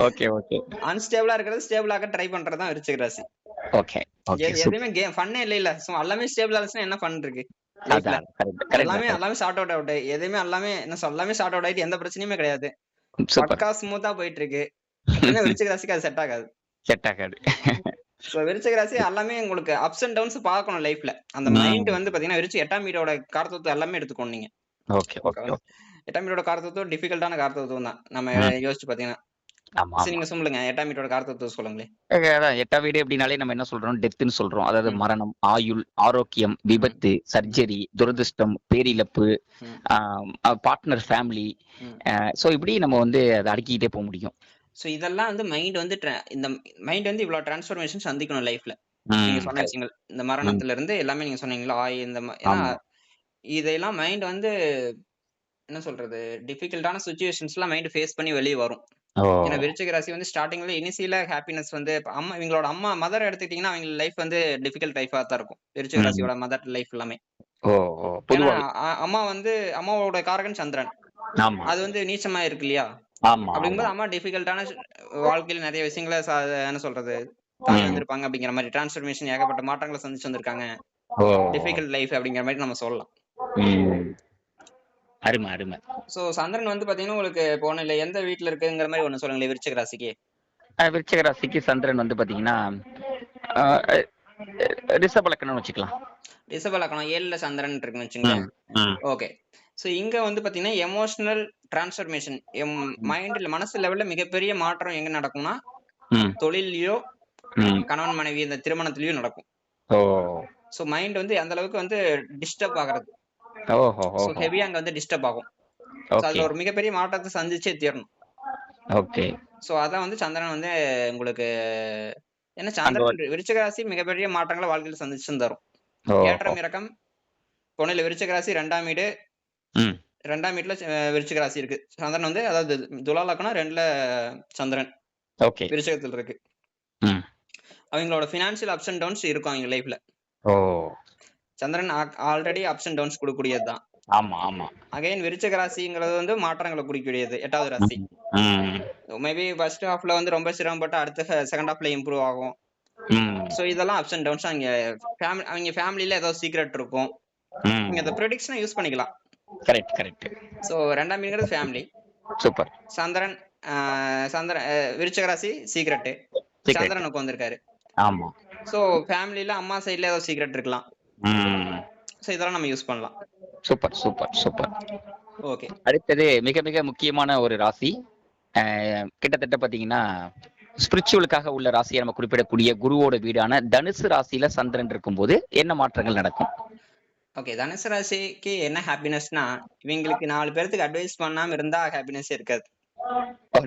Okay okay. அன்ஸ்டேபிளா இருக்கிறது ஸ்டேபிள் ஆக ட்ரை பண்றதுதான் விருச்சிக ராசி. Okay okay. எதுவுமே ஃபன்னே இல்ல. சோ எல்லாமே ஸ்டேபிளா இருந்துச்சுன்னா என்ன ஃபன் இருக்கு லைஃப்ல? எல்லாமே ஷார்ட் அவுட் எதுவுமே எல்லாமே என்ன சொல்ல, எல்லாமே ஷார்ட் அவுட் ஆயிட்டு எந்த பிரச்சனையுமே கிடையாது. பக்கா ஸ்மூத்தா போயிட்டு இருக்கு. விருச்சிக ராசிக்கு அது செட் ஆகாது. சோ விருச்சிக ராசி எல்லாமே உங்களுக்கு அப்ஸ் அண்ட் டவுன்ஸ் பார்க்கணும் லைஃப்ல. அந்த மைண்ட் வந்து பாத்தீங்கன்னா விருச்சிக 8ஆம் வீடோட காரகத்துவம் எல்லாமே எடுத்துக்கணும் நீங்க. Okay okay. 8ஆம் வீடோட காரகத்துவம் டிஃபிகல்ட்டான காரகத்துவம் தான். நம்ம யோசிச்சு பாத்தீங்கன்னா நீங்க சொல்லுங்க, 8ஆம் வீட்டோட காரகத்துவம் சொல்லுங்களேன். 8ஆம் வீடு அப்படினாலே நம்ம என்ன சொல்றோம், டெத்னு சொல்றோம். அதாவது மரணம், ஆயுள், ஆரோக்கியம், விபத்து, சர்ஜரி, துரதிர்ஷ்டம், பேரிழப்பு, பார்ட்னர், ஃபேமிலி. சோ இப்படி நம்ம வந்து அதை அடுக்கிட்டே போக முடியும். சோ இதெல்லாம் வந்து மைண்ட் வந்து இந்த மைண்ட் வந்து இவ்வளவு டிரான்ஸ்ஃபர்மேஷன் சந்திக்கணும் லைஃப்ல. நீங்க சொன்ன விஷயங்கள், இந்த மரணத்துல இருந்து எல்லாமே நீங்க சொன்னீங்களா, இந்த இதெல்லாம் மைண்ட் வந்து என்ன சொல்றது, டிஃபிகல்ட்டான சிச்சுவேஷன்ஸ்லாம் மைண்ட் ஃபேஸ் பண்ணி வெளியே வரும். ஏன்னா விருச்சிக ராசி வந்து ஸ்டார்டிங்ல இனிஷியலா ஹாப்பினஸ் வந்து அம்மா, இவங்களோட அம்மா மதர் எடுத்துக்கிட்டீங்கன்னா அவங்க லைஃப் வந்து டிஃபிகல்ட் லைஃபா தான் இருக்கும். விருச்சிக ராசியோட மதர் லைஃப் எல்லாமே. அம்மா வந்து அம்மாவோட காரகன் சந்திரன். அது வந்து நீச்சமா இருக்கு இல்லையா? அப்படிங்கும்போது அம்மா டிஃபிகல்ட்டான வாழ்க்கையில நிறைய விஷயங்களை என்ன சொல்றது தாண்டி வந்திருப்பாங்க. அப்படிங்கிற மாதிரி டிரான்ஸ்ஃபர்மேஷன் ஏகப்பட்ட மாற்றங்களை சந்திச்சு வந்திருக்காங்க. டிஃபிகல்ட் லைஃப் அப்படிங்கிற மாதிரி நம்ம சொல்லலாம். அருமை அருமை. சோ சந்திரன் வந்து பாத்தீங்கன்னா உங்களுக்கு போன இல்ல எந்த வீட்டுல இருக்குங்கிற மாதிரி ஒண்ணு சொல்லுங்களேன் விருச்சிக ராசிக்கு. விருச்சிக ராசிக்கு சந்திரன் வந்து பாத்தீங்கன்னா ரிஷப லக்னம் வச்சுக்கலாம். ரிஷப லக்னம் 7ல சந்திரன் இருக்குன்னு வச்சுங்களேன். ஓகே. சோ இங்க வந்து பாத்தீங்கன்னா எமோஷனல் டிரான்ஸ்ஃபர்மேஷன், மைண்ட்ல மனசு லெவல்ல மிகப்பெரிய மாற்றம் எங்க நடக்கும்னா தொழிலையோ கணவன் மனைவி இந்த திருமணத்திலயோ நடக்கும். சோ மைண்ட் வந்து அந்த அளவுக்கு வந்து டிஸ்டர்ப் ஆகுறது, ஹெவியா அங்க வந்து டிஸ்டர்ப் ஆகும். அதுல ஒரு மிகப்பெரிய மாற்றத்தை சந்திச்சே தீரணும். ஓகே. சோ அதான் வந்து சந்திரன் வந்து உங்களுக்கு என்ன, சந்திரன் விருச்சிக ராசி மிகப்பெரிய மாற்றங்களை வாழ்க்கையில சந்திச்சு தரும். ஏற்றம் இறக்கம். பொண்ணுல விருச்சிக ராசி 2ஆம் வீடு, 2ஆம் வீட்டுல விருச்சிக ராசி இருக்கு. சந்திரன் வந்து அதாவது துலா லக்னம் 2ல சந்திரன் விருச்சிகத்துல இருக்கு. அவங்களோட பினான்சியல் அப்ஸ் அண்ட் டவுன்ஸ் இருக்கும் அவங்க லைஃப்ல. சந்திரன் ஆல்ரெடி அப்ஸ் அண்ட் டவுன்ஸ் கொடுக்கக்கூடியதுதான். ஆமா ஆமா. அகைன் விருச்சிக ராசிங்கிறது வந்து மாற்றங்களை குறிக்கக்கூடியது 8வது ராசி. மேபி ஃபர்ஸ்ட் ஹாஃப்ல வந்து ரொம்ப சிரமப்பட்டு அடுத்த செகண்ட் ஹாஃப்ல இம்ப்ரூவ் ஆகும். சோ இதெல்லாம் அப்ஸ் அண்ட் டவுன்ஸ். அவங்க ஃபேமிலில ஏதோ சீக்ரெட் இருக்கும். நீங்க அந்த ப்ரெடிக்ஷனை யூஸ் பண்ணிக்கலாம். Correct correct. சோ 2ஆம் வீடுங்கிறது ஃபேமிலி. சூப்பர். சந்திரன் விருச்சிக ராசி சீக்ரெட் சந்திரனுக்கு வந்திருக்காரு. ஆமா. சோ ஃபேமிலில அம்மா சைடுல ஏதோ சீக்ரெட் இருக்கலாம். சோ இதெல்லாம் நம்ம யூஸ் பண்ணலாம். Super super super. ஓகே. அடுத்தது மிக மிக முக்கியமான ஒரு ராசி, கிட்டத்தட்ட பாத்தீங்கன்னா ஸ்பிரிச்சுவலுக்காக உள்ள ராசியை நம்ம குறிப்பிடக்கூடிய குருவோட வீடான தனுசு ராசியில சந்திரன் இருக்கும்போது என்ன மாற்றங்கள் நடக்கும்? ஓகே. தனுசு ராசிக்கு என்ன ஹாப்பினஸ்னா, இவங்களுக்கு 4 பேருக்கு அட்வைஸ் பண்ணாம இருந்தா ஹாப்பினஸ் இருக்காது.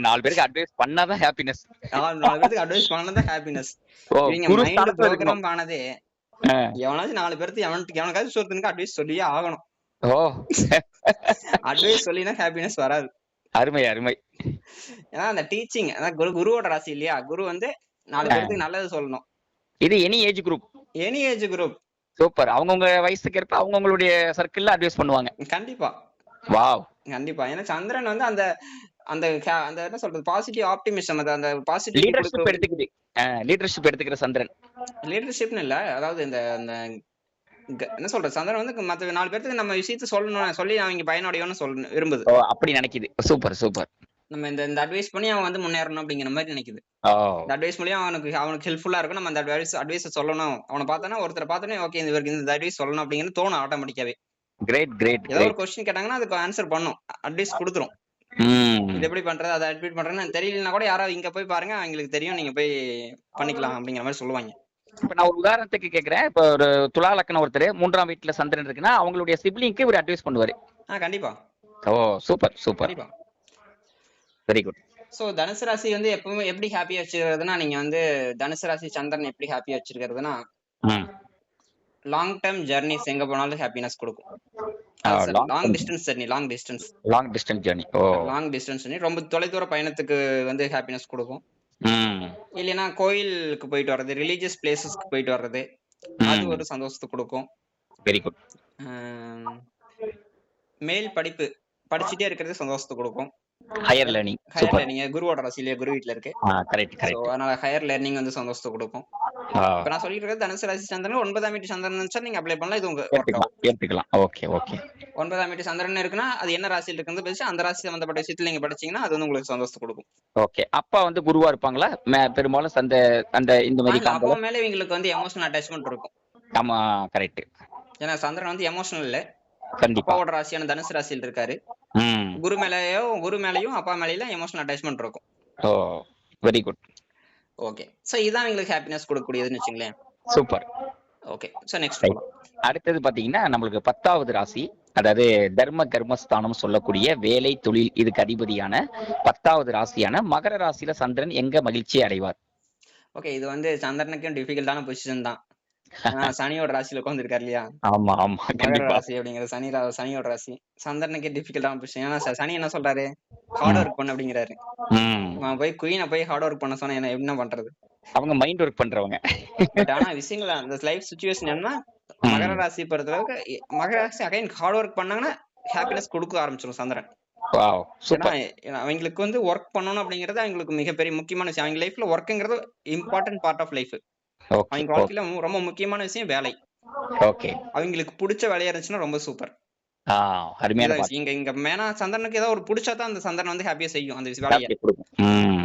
4 பேருக்கு அட்வைஸ் பண்ணாதான் ஹாப்பினஸ். 4 பேருக்கு அட்வைஸ் பண்ணாதான் ஹாப்பினஸ். இவங்க மைண்ட் ப்ரோகிராம் ஆனதே எவனாச்சும் 4 பேருக்கு எவனுக்காச்சும் சொல்றதுக்கு அட்வைஸ் சொல்லியே ஆகணும். அட்வைஸ் சொல்லினா ஹாப்பினஸ் வராது. அருமை அருமை. ஏன்னா அந்த டீச்சிங், குருவோட ராசி இல்லையா, குரு வந்து 4 பேருக்கு நல்லது சொல்லணும். இது any age group. Any age group. Super. அவங்கவுங்க வயசுக்கு ஏற்ப அவங்கவுங்களுடைய சர்க்கிள்ல அட்வைஸ் பண்ணுவாங்க. கண்டிப்பா. வாவ். கண்டிப்பா. ஏன்னா சந்திரன் வந்து அந்த அந்த அந்த என்ன சொல்றது பாசிட்டிவ் ஆப்டிமிசம், அந்த பாசிட்டிவிட்டி லீடர்ஷிப் கொடுக்க எடுத்துக்குது. லீடர்ஷிப் எடுத்துக்கிற சந்திரன். லீடர்ஷிப்னு இல்ல. அதாவது இந்த அந்த என்ன சொல்றது சந்திரன் வந்து மத்த 4 பேருக்கு நம்ம விஷயத்த சொல்லணும், சொல்லி அவங்க பயனடையணும்னு சொல்ல விரும்புது. ஓ அப்படி நினைக்குது. Super super. நம்ம இந்த இந்த அட்வைஸ் பண்ணி அவன் வந்து முன்னேறணும் அப்படிங்கிற மாதிரி நினைக்குது. ஓ இந்த அட்வைஸ் மூலியம் அவனுக்கு ஹெல்ப்ஃபுல்லா இருக்கும். நம்ம அந்த அட்வைஸ் சொல்லணும். அவனை பார்த்தோன்னா ஒருத்தரை பார்த்தோன்னே ஓகே இவருக்கு இந்த அட்வைஸ் சொல்லணும் அப்படிங்கிறது தோணும் ஆட்டோமேட்டிக்காவே. கிரேட் கிரேட் ஏதோ ஒரு கிரேட். கொஸ்டின் கேட்டாங்கன்னா அதுக்கு ஆன்சர் பண்ணும். அட்வைஸ் கொடுத்துரும். இது எப்படி பண்றது, அதை எப்படி பண்றதுன்னு தெரியலன்னா கூட யாராவது இங்க போய் பாருங்க அவங்களுக்கு தெரியும், நீங்க போய் பண்ணிக்கலாம் அப்படிங்கிற மாதிரி சொல்லுவாங்க. இப்ப நான் ஒரு உதாரணத்துக்கு கேக்குறேன். இப்ப ஒரு துலா லக்னம் ஒருத்தர் 3ஆம் வீட்டுல சந்திரன் இருக்குன்னா அவங்களுடைய சிப்லிங்க்கு இவர் அட்வைஸ் பண்ணுவாரு. கண்டிப்பா. ஓ சூப்பர் சூப்பர். கண்டிப்பா. Very good. சோ தனுசு ராசி வந்து எப்பவுமே எப்படி ஹாப்பியா வச்சிருக்கிறதுனா, நீங்க வந்து தனுசு ராசி சந்திரன் எப்படி ஹாப்பியா வச்சிருக்கிறதுனா, லாங் டர்ம் ஜர்னிஸ் எங்க போனாலும் ஹாப்பினஸ் கொடுக்கும். Long distance journey, long distance journey. Oh long distance journey ரொம்ப தொலைதூர பயணத்துக்கு வந்து ஹாப்பினஸ் கொடுக்கும். இல்லைன்னா கோயிலுக்கு போயிட்டு வர்றது, ரிலீஜியஸ் பிளேசஸ்க்கு போயிட்டு வர்றது, அது ஒரு சந்தோஷத்தை கொடுக்கும். Very good. மேல் படிப்பு படிச்சுட்டே இருக்கிறது சந்தோஷத்தை கொடுக்கும். Higher learning. ஹையர் லேர்னிங் குருவோட ராசியிலே குரு வீட்ல இருக்கு. Correct correct. அதனால ஹையர் லேர்னிங் வந்து சந்தோஷத்தை கொடுக்கும். இப்ப நான் சொல்லிட்டு இருக்கிறது தனுசு ராசி சந்திரன் 9ஆம் வீட்டு சந்திரன் நினைச்சா நீங்க அப்ளை பண்ணலாம். இது உங்க எடுத்துக்கலாம். Okay okay. 9ஆம் வீட்டு சந்திரன் இருக்குன்னா அது என்ன ராசியில் இருக்குன்னு பேசி அந்த ராசி சம்பந்தப்பட்ட விஷயத்துல நீங்க படிச்சீங்கன்னா அது வந்து உங்களுக்கு சந்தோஷத்தை கொடுக்கும். ஓகே. அப்பா வந்து குருவா இருப்பாங்களா? பெரும்பாலும் அந்த இந்த மாதிரி அப்பா மேல இவங்களுக்கு வந்து எமோஷனல் அட்டாச்மெண்ட் இருக்கும். ஆமா கரெக்ட். ஏன்னா சந்திரன் வந்து எமோஷனல் இல்ல. கண்டிப்பா. அப்பாவோட ராசியான தனுசு ராசியில் இருக்காரு. குரு மேலயும் அப்பா மேலயும் எமோஷனல் அட்டாச்மெண்ட் இருக்கும். Oh very good. Okay. So இதான் உங்களுக்கு ஹாப்பினஸ் கொடுக்கக்கூடியதுன்னு வெச்சுங்களேன். சூப்பர். ஓகே. சோ நெக்ஸ்ட் அடுத்தது பாத்தீங்கன்னா நம்மளுக்கு 10வது ராசி, அதாவது தர்ம கர்மஸ்தானம் சொல்லக்கூடிய வேலை தொழில் இதுக்கு அதிபதியான 10வது ராசியான மகர ராசியில சந்திரன் எங்க மகிழ்ச்சி அடைவார்? ஓகே. இது வந்து சந்திரனுக்கும் டிஃபிகல்ட்டான பொசிஷன் தான். சனியோட ராசியில உட்கார்ந்திருக்காரு இல்லையா? ஆமா ஆமா கண்டிப்பா. ராசி அப்படிங்கிறது சனியோட ராசி. சந்திரனுக்கு டிஃபிகல்ட்டான பொசிஷன். ஏன்னா சனி என்ன சொல்றாரு, ஹார்ட் ஒர்க் பண்ணு அப்படிங்கிறாரு. போய் குயினை போய் ஹார்ட் ஒர்க் பண்ண சொன்னா என்ன பண்றது? அவங்க மைண்ட் ஒர்க் பண்றவங்க. பட் ஆனா விஷயங்கள் அந்த லைஃப் சிச்சுவேஷன் என்ன, மகர ராசி பொறுத்தளவுக்கு மகர ராசி அகைன் ஹார்ட் ஒர்க் பண்ணாங்கன்னா ஹாப்பினஸ் கொடுக்க ஆரம்பிச்சிடும் சந்திரன். Wow super. அவங்களுக்கு வந்து ஒர்க் பண்ணணும் அப்படிங்கிறது அவங்களுக்கு மிகப்பெரிய முக்கியமான விஷயம். அவங்க லைஃப்ல ஒர்க்ங்கிறது இம்பார்ட்டன்ட் பார்ட் ஆஃப் லைஃப். அவங்க வாழ்க்கையில ரொம்ப முக்கியமான விஷயம் வேலை. ஓகே. அவங்களுக்கு பிடிச்ச வேலையா இருந்துச்சுன்னா ரொம்ப சூப்பர். இங்க மேனா சந்திரனுக்கு ஏதோ ஒரு பிடிச்சாதான் அந்த சந்திரன் வந்து ஹாப்பியா செய்யும் அந்த வேலையை.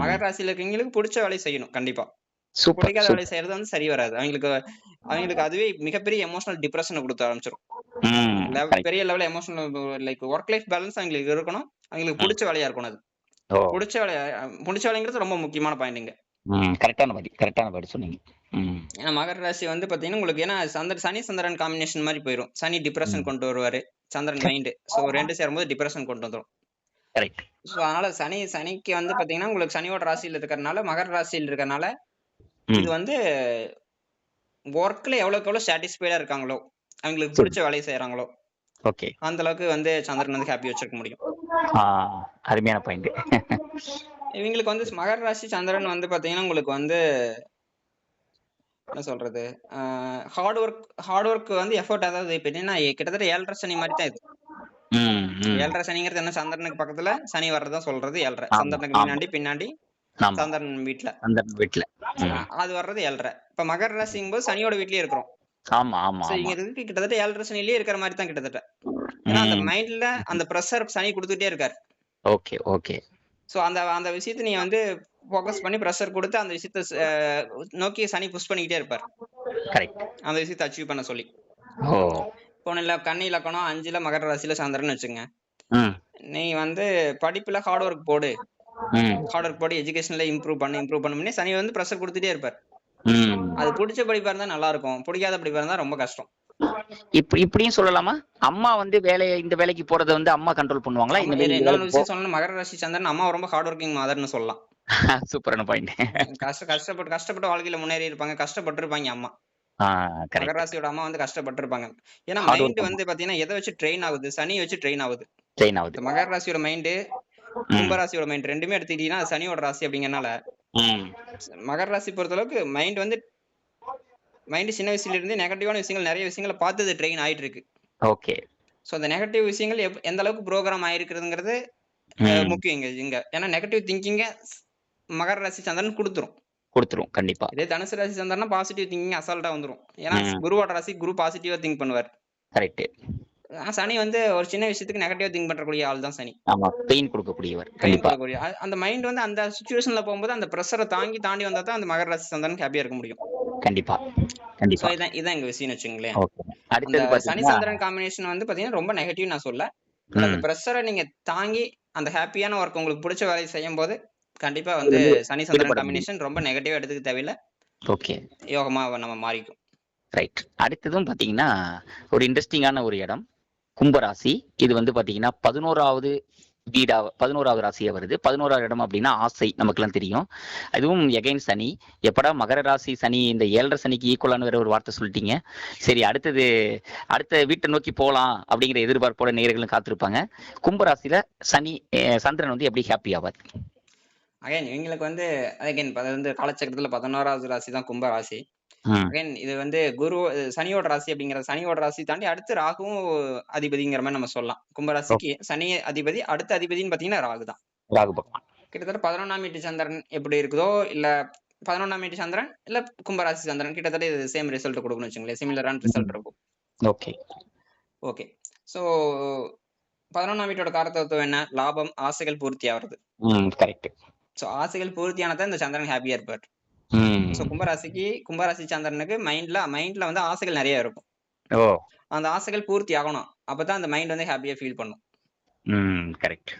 மகர ராசியில இருக்கவங்களுக்கு பிடிச்ச வேலையை செய்யணும் கண்டிப்பா. பிடிக்காத வேலை செய்யறது வந்து சரி வராது. அவங்களுக்கு அதுவே மிகப்பெரிய எமோஷனல் டிப்ரெஷனை கொடுத்து ஆரம்பிச்சிடும். பெரிய level emotional like work life balance அவங்களுக்கு இருக்கணும். அவங்களுக்கு பிடிச்ச வேலையா இருக்கணும். அது பிடிச்ச வேலைங்கிறது ரொம்ப முக்கியமான பாயிண்ட்ங்க. கரெக்டான பதில் சொன்னீங்க. ஏன்னா மகர ராசி வந்து பாத்தீங்கன்னா உங்களுக்கு ஏன்னா சனி சந்திரன் காம்பினேஷன் மாதிரி போயிடும். சனி டிப்ரெஷன் கொண்டு வருவாரு, சந்திரன் மைண்ட். சோ ரெண்டு சேரும்போது டிப்ரெஷன் கொண்டு வந்துடும். சோ அதனால சனிக்கு வந்து பாத்தீங்கன்னா உங்களுக்கு சனியோட ராசியில இருக்கறனால மகர ராசியில் இருக்கறனால இது வந்து ஒர்க்ல எவ்வளவு சாட்டிஸ்ஃபைடா இருக்காங்களோ, அவங்களுக்கு பிடிச்ச வேலையை செய்யறாங்களோ, ஓகே அந்த அளவுக்கு வந்து சந்திரன் வந்து ஹாப்பி வச்சிருக்க முடியும். அருமையான பாயிண்ட். இவங்களுக்கு வந்து மகர ராசி சந்திரன் வந்து பாத்தீங்கன்னா உங்களுக்கு வந்து என்ன சொல்றது, ஹார்ட் ஒர்க் வந்து எஃபோர்ட். அதாவது இப்ப என்னன்னா கிட்டத்தட்ட 7.5 சனி மாதிரி தான் இது. 7.5 சனிங்கிறது என்ன, சந்திரனுக்கு பக்கத்துல சனி வர்றதான் சொல்றது 7.5. சந்திரனுக்கு பின்னாடி சந்திரன் வீட்டுல அது வர்றது 7.5. இப்ப மகர ராசிங்கும் போது சனியோட வீட்லயே இருக்கிறோம். கிட்டத்தட்ட 7.5 சனிலேயே இருக்கிற மாதிரி தான் கிட்டத்தட்ட. ஏன்னா அந்த மைண்ட்ல அந்த பிரஷர் சனி கொடுத்துட்டே இருக்காரு. Okay okay. சோ அந்த விஷயத்தை நீங்க வந்து ஃபோக்கஸ் பண்ணி பிரஷர் கொடுத்து அந்த விஷயத்தை நோக்கி சனி புஷ் பண்ணிக்கிட்டே இருப்பார். அந்த விஷயத்தை அச்சீவ் பண்ண சொல்லி. இப்போ கன்னி இலக்கணம் 5ல மகர ராசியில சந்திரன் வச்சுங்க. நீ வந்து படிப்புல ஹார்ட் ஒர்க் போடு, எஜுகேஷன்ல இம்ப்ரூவ் பண்ணி சனி வந்து பிரஷர் கொடுத்துட்டே இருப்பார். அது பிடிச்ச படிப்பா இருந்தா நல்லா இருக்கும், பிடிக்காத படிப்பா இருந்தா ரொம்ப கஷ்டம். இப்படியும் சொல்லலாமா? அம்மா வந்து இந்த வேலைக்கு போறத வந்து அம்மா கண்ட்ரோல் பண்ணுவாங்களா? இன்னொரு விஷயம் சொல்லணும், மகர ராசி சந்திரன் அம்மா ரொம்ப ஹார்ட் ஒர்க்கிங் மதர்னு சொல்லலாம். சூப்பரான பாயிண்ட். கஷ்டப்பட்டு வாழ்க்கையில முன்னேறி இருப்பாங்க, கஷ்டப்பட்டு இருப்பாங்க அம்மா. மகர ராசியோட அம்மா வந்து கஷ்டப்பட்டு இருப்பாங்க. ஏன்னா மைண்ட் வந்து பாத்தீங்கன்னா எதை வச்சு ட்ரெயின் ஆகுது, சனி வச்சு ட்ரெயின் ஆகுது. மகர ராசியோட மைண்ட், கும்ப ராசியோட மைண்ட் ரெண்டுமே எடுத்துக்கிட்டீங்கன்னா சனியோட ராசி அப்படிங்கறனால மகர ராசி பொறுத்த அளவுக்கு மைண்ட் சின்ன வயசுல இருந்து நெகட்டிவான விஷயங்கள் நிறைய விஷயங்களை பார்த்து ட்ரெயின் ஆயிட்டு இருக்கு. ஓகே. சோ அந்த நெகட்டிவ் விஷயங்கள் எந்த அளவுக்கு ப்ரோக்ராம் ஆயிருக்குதுங்கிறது ம். முக்கியம் இங்க. ஏன்னா நெகட்டிவ் திங்கிங்க மகர ராசி சந்திரன் குடுத்துரும். குடுத்துரும். கண்டிப்பா. இதே தனுசு ராசி சந்திரன்னா பாசிட்டிவ் திங்கிங் அசால்ட்டா வந்துரும். ஏன்னா ம். குருவோட ராசி குரு பாசிட்டிவா திங்க் பண்ணுவார். கரெக்ட். சனி வந்து ஒரு சின்ன விஷயத்துக்கு நெகட்டிவா திங்க் பண்றக்கூடிய ஆள் தான் சனி. ஆமா. பெயின் குடுக்கக்கூடியவர். பெயின் கண்டிப்பா. குடுக்கக்கூடிய அந்த மைண்ட் வந்து அந்த சிச்சுவேஷன்ல போகும்போது அந்த பிரஷர தாண்டி வந்தா தான் அந்த மகர ராசி சந்திரனுக்கு ஹேப்பியா இருக்க முடியும். கண்டிப்பா. சோ கண்டிப்பா. இதான் எங்க விஷயம்னு வச்சுக்கங்களேன். ஓகே. அந்த அடுத்தது சனி பாத்தீங்கன்னா சந்திரன் காம்பினேஷன் வந்து பாத்தீங்கன்னா ரொம்ப நெகட்டிவ் நான் சொல்லல. பட் அந்த ம். பிரஷர நீங்க தாங்கி அந்த ஹேப்பியான ஒர்க் உங்களுக்கு புடிச்ச வேலைய செய்யும்போது, கண்டிப்பா வந்து வந்து சனி சந்திரன் ஈடுபட முடியும். காம்பினேஷன் ரொம்ப நெகட்டிவா எடுத்துக்க தேவையில்ல. ஓகே. யோகமா நம்ம மாறிக்கும். ரைட். அடுத்ததும் பாத்தீங்கன்னா, ஒரு இன்ட்ரஸ்டிங்கான ஒரு இடம். கும்பராசி. இது வந்து பாத்தீங்கன்னா 11வது ராசியா வருது. 11வது இடம் அப்படின்னா ஆசை. நமக்கெல்லாம் தெரியும். அதுவும் எகைன் சனி. எப்படா மகர ராசி சனி இந்த 7.5 சனிக்கு ஈக்குவலான வேற ஒரு வார்த்தை சொல்லிட்டீங்க. சரி அடுத்த வீட்டை நோக்கி போலாம் அப்படிங்கிற எதிர்பார்ப்போட நேயர்களும் காத்திருப்பாங்க. கும்பராசியில சனி சந்திரன் வந்து எப்படி ஹாப்பி ஆவார்? அகைன் இவங்களுக்கு வந்து அது வந்து காலச்சக்கரத்துல 11வது ராசி தான் கும்ப ராசி. ம். அகைன் இது வந்து சனியோட ராசி அப்படிங்கிறது சனியோட ராசி தாண்டி அடுத்து ராகுவும் அதிபதிங்கிற மாதிரி நம்ம சொல்லலாம். கும்பராசிக்கு சனி அதிபதி, அடுத்த அதிபதின்னு பாத்தீங்கன்னா ராகு தான். ராகு பகவான். கிட்டத்தட்ட 11ஆம் வீட்டு சந்திரன் எப்படி இருக்குதோ, இல்ல 11ஆம் வீட்டு சந்திரன், இல்ல கும்பராசி சந்திரன் கிட்டத்தட்ட இது சேம் ரிசல்ட் குடுக்கும்னு வச்சுக்கங்களேன். சிமிலரான ரிசல்ட் இருக்கும். ஓகே. ஓகே. சோ 11ஆம் வீட்டோட காரகத்துவம் என்ன? லாபம், ஆசைகள் பூர்த்தி ஆவறது. கரெக்ட். சோ ஆசைகள் பூர்த்தியானா தான் இந்த சந்திரன் ஹேப்பியா இருப்பார். சோ கும்பராசி சந்திரனுக்கு மைண்ட்ல வந்து ஆசைகள் நெறைய இருக்கும். ஓ. அந்த ஆசைகள் பூர்த்தி ஆகணும். அப்பதான் அந்த மைண்ட் வந்து ஹேப்பியா ஃபீல் பண்ணும். கரெக்ட்.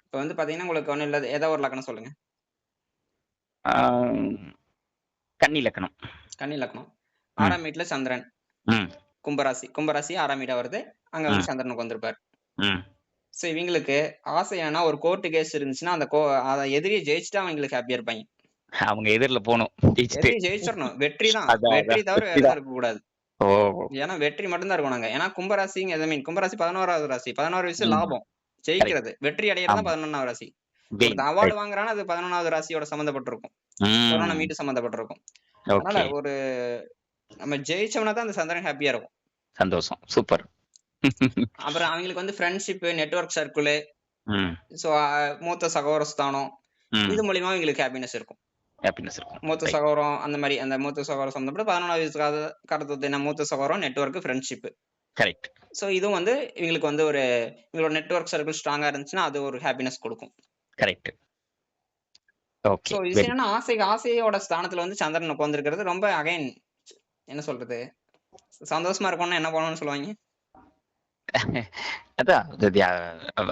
இப்ப வந்து பாத்தீங்கன்னா, உங்களுக்கு ஒண்ணும் இல்ல. ஏதோ ஒரு லக்னம் சொல்லுங்க. கன்னி லக்னம். கன்னி லக்னம். 6ஆம் வீட்ல சந்திரன். ம். கும்பராசி 6ஆம் வீடா வருது. அங்க வந்து சந்திரனுக்கு வந்திருப்பார். சோ இவங்களுக்கு ஆசை என்னன்னா ஒரு கோர்ட் கேஸ் இருந்துச்சுன்னா, அத எதிரியை ஜெயிச்சுட்டா அவங்களுக்கு ஹேப்பியா இருப்பாங்க. அவங்க எதிர்ல போணும். எதிரி ஜெயிச்சிடணும். வெற்றி தான். அதான், வெற்றி அதான். தவிர வேற எதுவும் இருக்கக்கூடாது. ஓ. ஏன்னா வெற்றி மட்டும் தான் இருக்கணும் அங்க. ஏன்னா கும்பராசி 11வது ராசி. 11 விஷயம் லாபம். கரெக்ட். ஜெயிக்கிறது. வெற்றி அடையறது தான் ஆமா. 11ஆம் ராசி. கெயின். ஒருத்தன் அவார்டு வாங்குறான்னா அது 11வது ராசியோட சம்பந்தப்பட்டிருக்கும். 11ஆம் ம். வீட்டு சம்பந்தப்பட்டிருக்கும். அதனால ஓகே. நம்ம ஜெயிச்சோம்னா தான் அந்த சந்திரன் ஹேப்பியா இருக்கும். சந்தோஷம். சூப்பர். அப்புறம் அவங்களுக்கு வந்து ஃப்ரெண்ட்ஷிப், நெட்வொர்க் சர்க்கிள், ம். சோ மூத்த சகோதர ஸ்தானம் ம். இது மூலியமா அவங்களுக்கு ஹேப்பினஸ் இருக்கும். ஹாப்பினஸ் இருக்கும். மூத்த ரைட். சகோதரம் அந்த மாரி அந்த மூத்த சகோதரம் சம்பந்தப்பட்ட 11வது காரகத்துவம் என்ன மூத்த சகோதரம், நெட்வொர்க், ஃப்ரெண்ட்ஷிப். கரெக்ட். சோ இதுவும் வந்து இவங்களுக்கு வந்து இவங்களோட நெட்வொர்க் சர்க்கிள் ஸ்ட்ராங்கா இருந்துச்சுன்னா அது ஒரு ஹேப்பினஸ் குடுக்கும். கரெக்ட். ஓகே. சோ இது வெரி என்னன்னா ஆசையோட ஸ்தானத்துல வந்து சந்திரன் உட்கார்ந்திருக்கிறது ரொம்ப அகைன் என்ன சொல்றது? சந்தோஷமா இருக்கணும்னா என்ன பண்ணணும்னு சொல்லுவாங்க? அதான்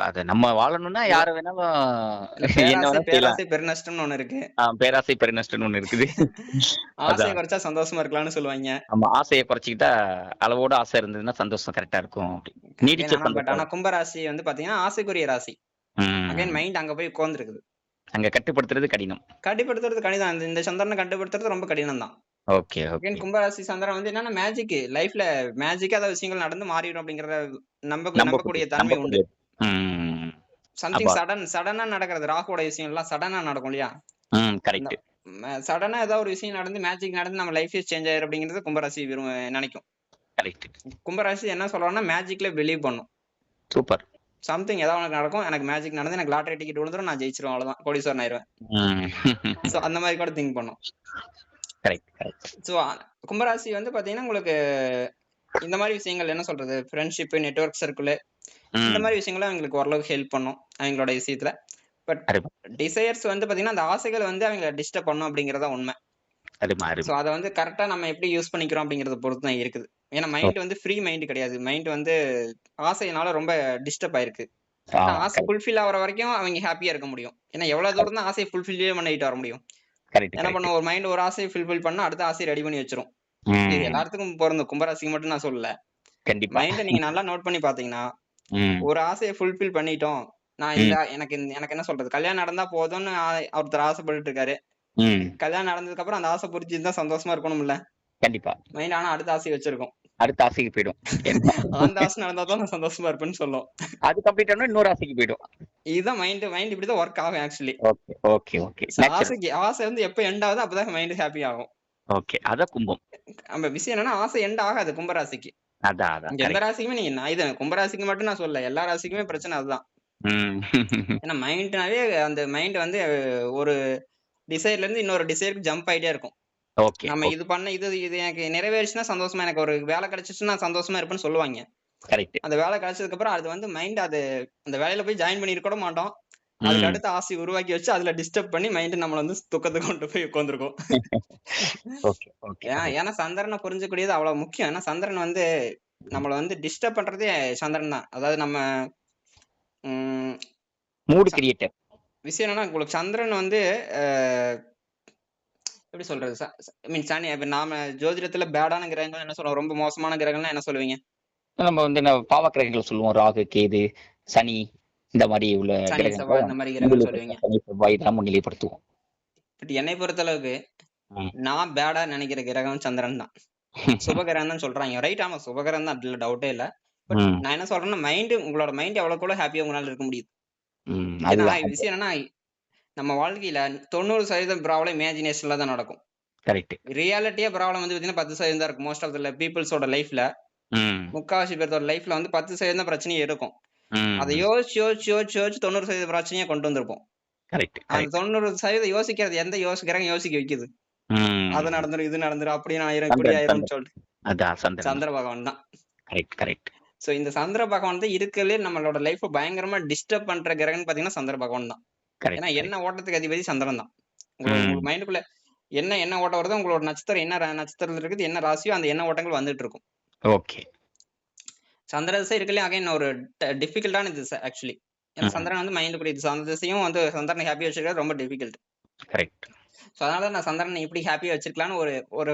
அது நம்ம வாழணும்னா இல்ல யார வேணாலும் என்ன பேராசை வேணாலும் செய்யலாம். பெருநஷ்டம்னு ஒண்ணு இருக்கு. பேராசை பெருநஷ்டம்னு ஒண்ணு இருக்குது. ஆசைய அதான். குறைச்சா சந்தோஷமா இருக்கலாம்னு சொல்லுவாங்க. ஆமா. ஆசைய குறைச்சுக்கிட்டா அளவோட ஆசை இருந்ததுன்னா சந்தோஷம் கரெக்ட்டா இருக்கும். நீடிச்ச ஆனா சந்தோஷம். கும்பராசி வந்து பாத்தீங்கன்னா ஆசைக்குரிய ராசி. அகைன் ம். மைண்ட் அங்க போய் உட்கார்ந்திருக்குது. அங்க கட்டுப்படுத்துறது கடினம். கட்டுப்படுத்துறது கடினம். இந்த சந்திரனை கட்டுப்படுத்துறது ரொம்ப கடினம் தான். Okay, again okay. கும்பராசி சந்திரன் வந்து என்னன்னா லைஃப்ல மேஜிக்கா ஏதாவது விஷயங்கள் நடந்து மாறிடும் அப்படிங்கிற நம்பக்கூடிய தன்மை உண்டு. நம்பக்கூடியது. ம். சம்திங் அப்ப சடனா நடக்கிறது. ராகுவோட விஷயம் எல்லாம் சடனா நடக்கும் இல்லையா? கரெக்ட். சடனா ஏதாவது ஒரு விஷயம் நடந்து மேஜிக் நடந்து நம்ம லைஃபே சேஞ்ச் ஆயிரும் அப்படிங்கிறது கும்பராசி நினைக்கும். கரெக்ட். கும்பராசி என்ன சொல்றாங்கன்னா மேஜிக்ல பிலீவ் பண்ணும். சூப்பர். சம்திங் ஏதாவது உனக்கு நடக்கும். எனக்கு மேஜிக் நடந்து எனக்கு லாட்டரி டிக்கெட் விழுந்துரும். நான் ஜெயிச்சிருவேன் அவ்வளவுதான். கோடீஸ்வரன் ஆயிருவேன். சோ அந்த மாதிரி கூட திங்க் பண்ணும். Correct, correct. சோ கும்பராசி வந்து பாத்தீங்கன்னா உங்களுக்கு இந்த மாதிரி விஷயங்கள் என்ன சொல்றது? ஃப்ரெண்ட்ஷிப், நெட்வொர்க் சர்க்கிள் இந்த மாதிரி விஷயங்களும் அவங்களுக்கு ஓரளவுக்கு ஹெல்ப் பண்ணும். அவங்களோட விஷயத்துல. பட் டிசையர்ஸ் வந்து பாத்தீங்கன்னா அந்த ஆசைகள் வந்து அவங்கள டிஸ்டர்ப் பண்ணும் அப்படிங்கறத உண்மை. சோ அத வந்து கரெக்டா நம்ம எப்படி யூஸ் பண்ணிக்கிறோம் அப்படிங்கறத பொறுத்து தான் இருக்குது. ஏன்னா மைண்ட் வந்து ஃப்ரீ மைண்ட் கிடையாது. மைண்ட் வந்து ஆசையினால ரொம்ப டிஸ்டர்ப் ஆயிருக்கு. ஆசை ஃபுல்ஃபில் ஆகுற வரைக்கும் அவங்க ஹாப்பியா இருக்க முடியும். ஏன்னா எவ்வளவு தூரம் தான் ஆசையை ஃபுல்ஃபில்லே பண்ணிட்டு வர முடியும். என்ன பண்ணும் ஒரு மைண்ட் ஒரு ஆசையை ஃபுல்ஃபில் பண்ணா அடுத்த ஆசையை ரெடி பண்ணி வச்சிரும். இது எல்லாத்துக்கும் பொருந்தும். கும்பராசிக்கு மட்டும் நான் சொல்லல. மைண்ட நீங்க நல்லா நோட் பண்ணி பாத்தீங்கன்னா ஒரு ஆசையை ஃபுல்ஃபில் பண்ணிட்டோம். நான் எனக்கு என்ன சொல்றது? கல்யாணம் நடந்தா போதும்னு ஒருத்தர் ஆசைப்பட்டுட்டு இருக்காரு. கல்யாணம் நடந்ததுக்கு அப்புறம் அந்த ஆசை புரிஞ்சிருந்தா சந்தோஷமா இருக்கணும்ல. கண்டிப்பா. மைண்ட் ஆனா அடுத்த ஆசை வச்சிருக்கும். அடுத்த ஆசைக்கு போயிடும். அந்த ஆசை நடந்தா தான் நான் சந்தோஷமா இருப்பேன்னு சொல்லும். அது கம்ப்ளீட் ஆனா இன்னொரு ஆசைக்கு போயிடும். இதுதான் மைண்ட் இப்படிதான் ஒர்க் ஆகும் ஆக்சுவலி. ஓகே. ஆசை வந்து எப்ப எண்ட் ஆகுதோ அப்பதான் மைண்ட் ஹாப்பி ஆகும். ஓகே. அத கும்பம். நம்ம விஷயம் என்னன்னா ஆசை எண்ட் ஆகாது கும்பராசிக்கு. அதான். எந்த ராசிக்குமே நீங்க கும்பராசிக்கு மட்டும் நான் சொல்லல. எல்லா ராசிக்குமே பிரச்சனை அதுதான். ஏன்னா மைண்ட்னாவே அந்த மைண்ட் வந்து ஒரு டிசைர்ல இருந்து இன்னொரு டிசைருக்கு ஜம்ப் ஆயிட்டே இருக்கும். ஓகே. நம்ம இது பண்ண இது இது எனக்கு நிறைவேறுச்சுன்னா சந்தோஷமா, எனக்கு ஒரு வேலை கிடைச்சிச்சுன்னா நான் சந்தோஷமா இருப்பேன்னு சொல்லுவாங்க. கரெக்ட். அந்த வேலை கிடைச்சதுக்கு அப்புறம் அது வந்து மைண்ட் அது அந்த வேலையில போய் ஜாயின் பண்ணிருக்க கூட மாட்டோம். அதுக்கு அடுத்த ஆசை உருவாக்கி வச்சு அதுல டிஸ்டர்ப் பண்ணி மைண்ட் நம்மள வந்து துக்கத்துக்கு கொண்டு போய் உட்கார்ந்திருக்கும். Okay, okay. ஏன்னா சந்திரனை புரிஞ்சுக்கூடியது அவ்வளவு முக்கியம். ஏன்னா சந்திரன் வந்து நம்மள வந்து டிஸ்டர்ப் பண்றதே சந்திரன் தான். அதாவது நம்ம ம் மூட் கிரியேட்டர். விஷயம் என்னன்னா, உங்களுக்கு சந்திரன் வந்து எப்படி சொல்றது? ஐ மீன் சனி இப்ப நாம ஜோதிடத்துல பேடான கிரகங்கள் என்ன சொல்றோம்? ரொம்ப மோசமான கிரகங்கள்னா என்ன சொல்லுவீங்க? நம்ம வந்து பாவ கிரகங்கள் சொல்லுவோம். ராகு, கேது, சனி இந்த மாதிரி உள்ள சனி, கிரகங்களை செவ்வாய் இந்த மாதிரி கிரகங்கள் சொல்லுவீங்க. சனி, செவ்வாய் இதெல்லாம் முன்னிலைப்படுத்துவோம். பட் என்னை பொறுத்தளவுக்கு ம். நான் பேடா நினைக்கிற கிரகம் சந்திரன் தான். சுபகிரகம் தான் சொல்றாங்க. ரைட், ஆமா சுபகிரகம் தான், அதுல டவுட்டே இல்ல. பட் நான் என்ன சொல்றேன்னா, உங்களோட மைண்ட் எவ்வளவுக்குள்ள ஹாப்பியா உங்களால இருக்க முடியுது. ஏன்னா விஷயம் என்னன்னா, நம்ம வாழ்க்கையில 90% ப்ராப்ளம் இமேஜினேஷன்ல தான் நடக்கும். கரெக்ட். ரியாலிட்டியா ப்ராப்ளம் வந்து பாத்தீங்கன்னா 10% தான் இருக்கும். மோஸ்ட் ஆஃப் த பீப்புள்ஸோட லைஃப்ல, முக்காவாசி பேரோட லைஃப்ல வந்து 10% தான் பிரச்சனையே இருக்கும். அதை யோசிச்சு யோசிச்சு யோசிச்சு யோசிச்சு 90% பிரச்சனையா கொண்டு வந்திருப்போம். கரெக்ட். அந்த 90% யோசிக்கிறது எந்த யோசிக்கிறாங்க யோசிக்க வைக்குது. அது நடந்துரும், இது நடந்துரும், அப்படின்னு ஆயிரும், இப்படி ஆயிரும் சொல்லிட்டு சந்திர பகவான் தான். Correct, correct. சோ இந்த சந்திர பகவான் தான் இருக்கலே நம்மளோட லைஃப் பயங்கரமா டிஸ்டர்ப் பண்ற கிரகம்னு பாத்தீங்கன்னா சந்திர பகவான் தான். ஏன்னா என்ன ஓட்டத்துக்கு அதிபதி சந்திரன் தான். உங்களுக்கு மைண்டுக்குள்ள என்ன ஓட்டம் வருதோ, உங்களோட நட்சத்திரம் என்ன நட்சத்திரத்துல இருக்குது, என்ன ராசியோ அந்த எண்ண ஓட்டங்கள் வந்துட்டு இருக்கும். ஓகே. சந்திர திசை இருக்கலே அகைன் ஒரு டிஃபிகல்ட்டான திசை ஆக்சுவலி. ஏன்னா சந்திரன் வந்து மைண்ட் கூடிய திசை. அந்த திசையும் வந்து சந்திரனை ஹாப்பியா வச்சிருக்கிறது ரொம்ப டிஃபிகல்ட். கரெக்ட். சோ அதனால நான் சந்திரனை எப்படி ஹாப்பியா வச்சிருக்கலாம்னு ஒரு ஒரு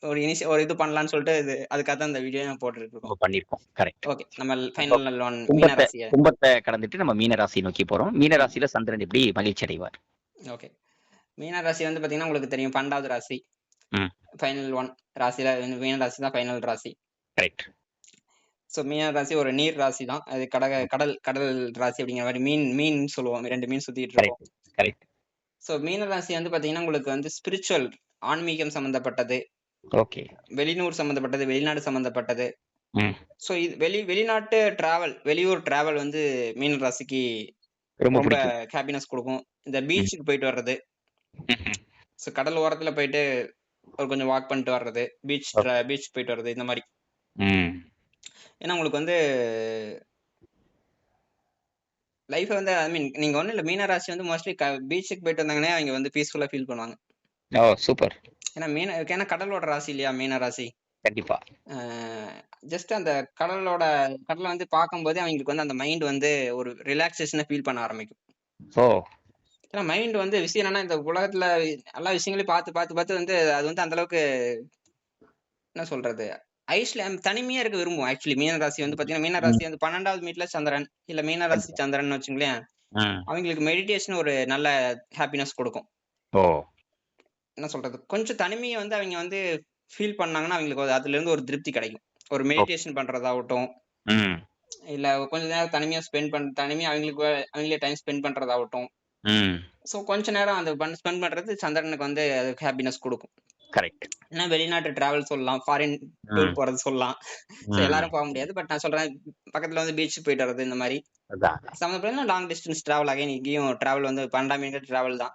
ஒரு இது பண்ணலாம்னு சொல்லிட்டு அதுக்காக தான் இந்த வீடியோ நான் போட்டுருக்கோம். பண்ணிருக்கோம். கரெக்ட். ஓகே, நம்ம ஃபைனல் ஒன் மீன ராசியை கும்பத்தை கடந்துட்டு நம்ம மீன ராசியை நோக்கி போறோம். மீன ராசியில சந்திரன் எப்படி மகிழ்ச்சி அடைவார்? ஓகே, மீன ராசி வந்து பாத்தீங்கன்னா உங்களுக்கு தெரியும் 12வது ராசி. ஃபைனல் ஒன் ராசியில மீன ராசி தான் ஃபைனல் ராசி. கரெக்ட். சோ மீன ராசி ஒரு நீர் ராசி தான். அது கடல் ராசி அப்படிங்கிற மாதிரி மீன் சொல்லுவோம். 2 மீன் சுத்திட்டு இருக்கோம். கரெக்ட். சோ மீன ராசி வந்து பாத்தீங்கன்னா உங்களுக்கு வந்து ஸ்பிரிச்சுவல், ஆன்மீகம் சம்பந்தப்பட்டது, ஓகே, வெளியூர் சம்பந்தப்பட்டது, வெளிநாடு சம்பந்தப்பட்டது. சோ இது வெளிநாட்டு டிராவல், வெளியூர் டிராவல் வந்து மீன ராசிக்கு ரொம்ப ஹாப்பினஸ் கொடுக்கும். இந்த பீச்சுக்கு போயிட்டு வர்றது, சோ கடல் ஓரத்துல போயிட்டு ஒரு கொஞ்சம் வாக் பண்ணிட்டு வர்றது, பீச் போயிட்டு வர்றது இந்த மாதிரி. ஏன்னா உங்களுக்கு வந்து லைஃப் வந்து ஐ மீன் நீங்க ஒண்ணும் இல்ல, மீன ராசி வந்து மோஸ்ட்லி பீச்சுக்கு போயிட்டு வந்தாங்கன்னா அவங்க வந்து பீஸ்ஃபுல்லா ஃபீல் பண்ணுவாங்க. ஓ சூப்பர். ஏன்னா கடலோட ராசி இல்லையா மீன ராசி. கண்டிப்பா. ஜஸ்ட் அந்த கடலை வந்து பார்க்கும்போதே அவங்களுக்கு வந்து அந்த மைண்ட் வந்து ஒரு ரிலாக்ஸேஷனை ஃபீல் பண்ண ஆரம்பிக்கும். ஓ, ஏன்னா மைண்ட் வந்து விஷயம் என்னன்னா, இந்த உலகத்துல எல்லா விஷயங்களையும் பார்த்து பார்த்து பார்த்து வந்து அது வந்து அந்த அளவுக்கு என்ன சொல்றது, தனிமையா இருக்க விரும்பும். ஆக்சுவலி மீன ராசி வந்து பாத்தீங்கன்னா, மீன ராசி வந்து 12வது வீட்டுல சந்திரன் இல்ல மீன ராசி சந்திரன் வச்சுங்களேன், அவங்களுக்கு மெடிடேஷன் ஒரு நல்ல ஹாப்பினஸ் கொடுக்கும். என்ன சொல்றது, கொஞ்சம் தனிமையை வந்து அவங்க வந்து ஃபீல் பண்ணாங்கன்னா அவங்களுக்கு அதுல இருந்து ஒரு திருப்தி கிடைக்கும். ஒரு மெடிடேஷன் பண்றதாகட்டும், இல்ல கொஞ்ச நேரம் தனிமையா தனிமையா அவங்களே டைம் ஸ்பெண்ட் பண்றதாகட்டும். சோ கொஞ்ச நேரம் அந்த ஸ்பெண்ட் பண்றது சந்திரனுக்கு வந்து ஹாப்பினஸ் கொடுக்கும். கரெக்ட். ஏன்னா வெளிநாட்டு டிராவல் சொல்லலாம், ஃபாரின் டூர் போறது சொல்லலாம். எல்லாரும் போக முடியாது. பட் நான் சொல்றேன், பக்கத்துல வந்து பீச் போயிட்டு வர்றது இந்த மாதிரி சம்மந்தப்பட்ட லாங் டிஸ்டன்ஸ் டிராவல். அகைன் இங்கேயும் டிராவல் வந்து 12 மினிட் டிராவல் தான்.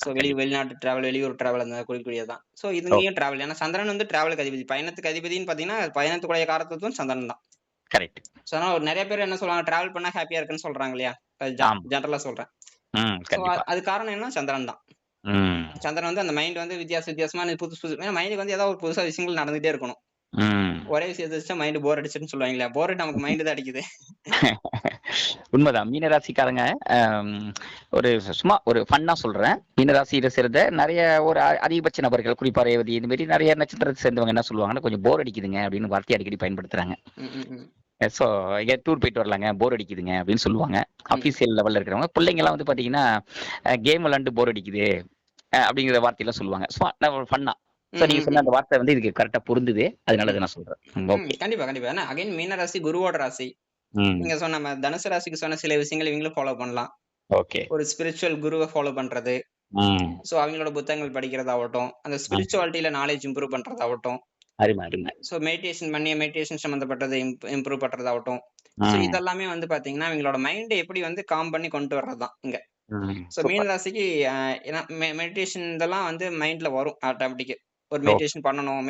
சோ வெளிநாட்டு டிராவல், வெளியூர் டிராவல் அந்த குறிக்கூடியதான். So இதுங்கேயும் travel. ஏன்னா சந்திரன் வந்து டிராவலுக்கு அதிபதி, பயணத்துக்கு அதிபதினு பாத்தீங்கன்னா பயணத்துக்குடைய காரத்துவம் சந்திரன் தான். கரெக்ட். சோ அதனால நிறைய பேர் என்ன சொல்றாங்க, டிராவல் பண்ணா ஹாப்பியா இருக்குன்னு சொல்றாங்க இல்லையா, ஜெனரலா சொல்றேன். அது காரணம் என்ன, சந்திரன் தான். சந்திரன் வந்து அந்த மைண்ட் வந்து வித்தியாசமான புதுசு மைண்டுக்கு வந்து ஏதாவது ஒரு புதுசா விஷயங்கள் நடந்துட்டே இருக்கணும். ஒரே விஷயத்த மைண்ட் போர் அடிச்சுன்னு சொல்லுவாங்களே, போர் நமக்கு மைண்ட் தான் அடிக்குது. உண்மைதான். மீனராசிக்காரங்க ஒரு சும்மா ஒரு ஃபன்னா சொல்றேன், மீனராசியில சேர்ந்த நிறைய ஒரு அதிகபட்ச நபர்கள், குறிப்பா ரேவதி இந்த மாதிரி நிறைய நட்சத்திரத்தை சேர்ந்தவங்க என்ன சொல்லுவாங்கன்னா, கொஞ்சம் போர் அடிக்குதுங்க அப்படின்னு வார்த்தையை அடிக்கடி பயன்படுத்துறாங்க. ஸோ எங்கே டூர் போயிட்டு வரலாங்க, போர் அடிக்குதுங்க அப்படின்னு சொல்லுவாங்க. அஃபீஷியல் லெவலில் இருக்கிறவங்க. பிள்ளைங்கெல்லாம் வந்து பார்த்தீங்கன்னா கேம் விளாண்டு போர் அடிக்குது அப்படிங்கிற வார்த்தையெல்லாம் சொல்லுவாங்க. ஃபன்னா. ஸோ நீங்க சொன்ன அந்த வார்த்தை வந்து இதுக்கு கரெக்டா பொருந்துது, அதனால நான் சொல்றேன். கண்டிப்பா கண்டிப்பா. ஏன்னா அகைன் மீன ராசி குருவோட ராசி. நீங்க சொன்ன நம்ம தனுசு ராசிக்கு சொன்ன சில விஷயங்களை இவங்களும் ஃபாலோ பண்ணலாம். ஓகே, ஒரு ஸ்பிரிச்சுவல் குருவை ஃபாலோ பண்றது, சோ அவங்களோட புத்தகங்கள் படிக்கிறதாகட்டும், அந்த ஸ்பிரிச்சுவாலிட்டியில நாலேஜ் இம்ப்ரூவ் பண்றதாகட்டும், அருமை அருமை. ஸோ மெடிடேஷன் பண்ணி மெடிடேஷன் சம்மந்தப்பட்டது இம்ப்ரூவ் பண்றதாகட்டும். ஸோ இதெல்லாமே வந்து பாத்தீங்கன்னா இவங்களோட மைண்டை எப்படி வந்து காம் பண்ணி கொண்டு வர்றதுதான் இங்க. ஸோ மீன ராசிக்கு ஏன்னா மெடிடேஷன் இதெல்லாம் வந்து மைண்ட்ல வரும் ஆட்டோமேட்டிக். ஒரு மெடிடேஷன் பண்ணணும்,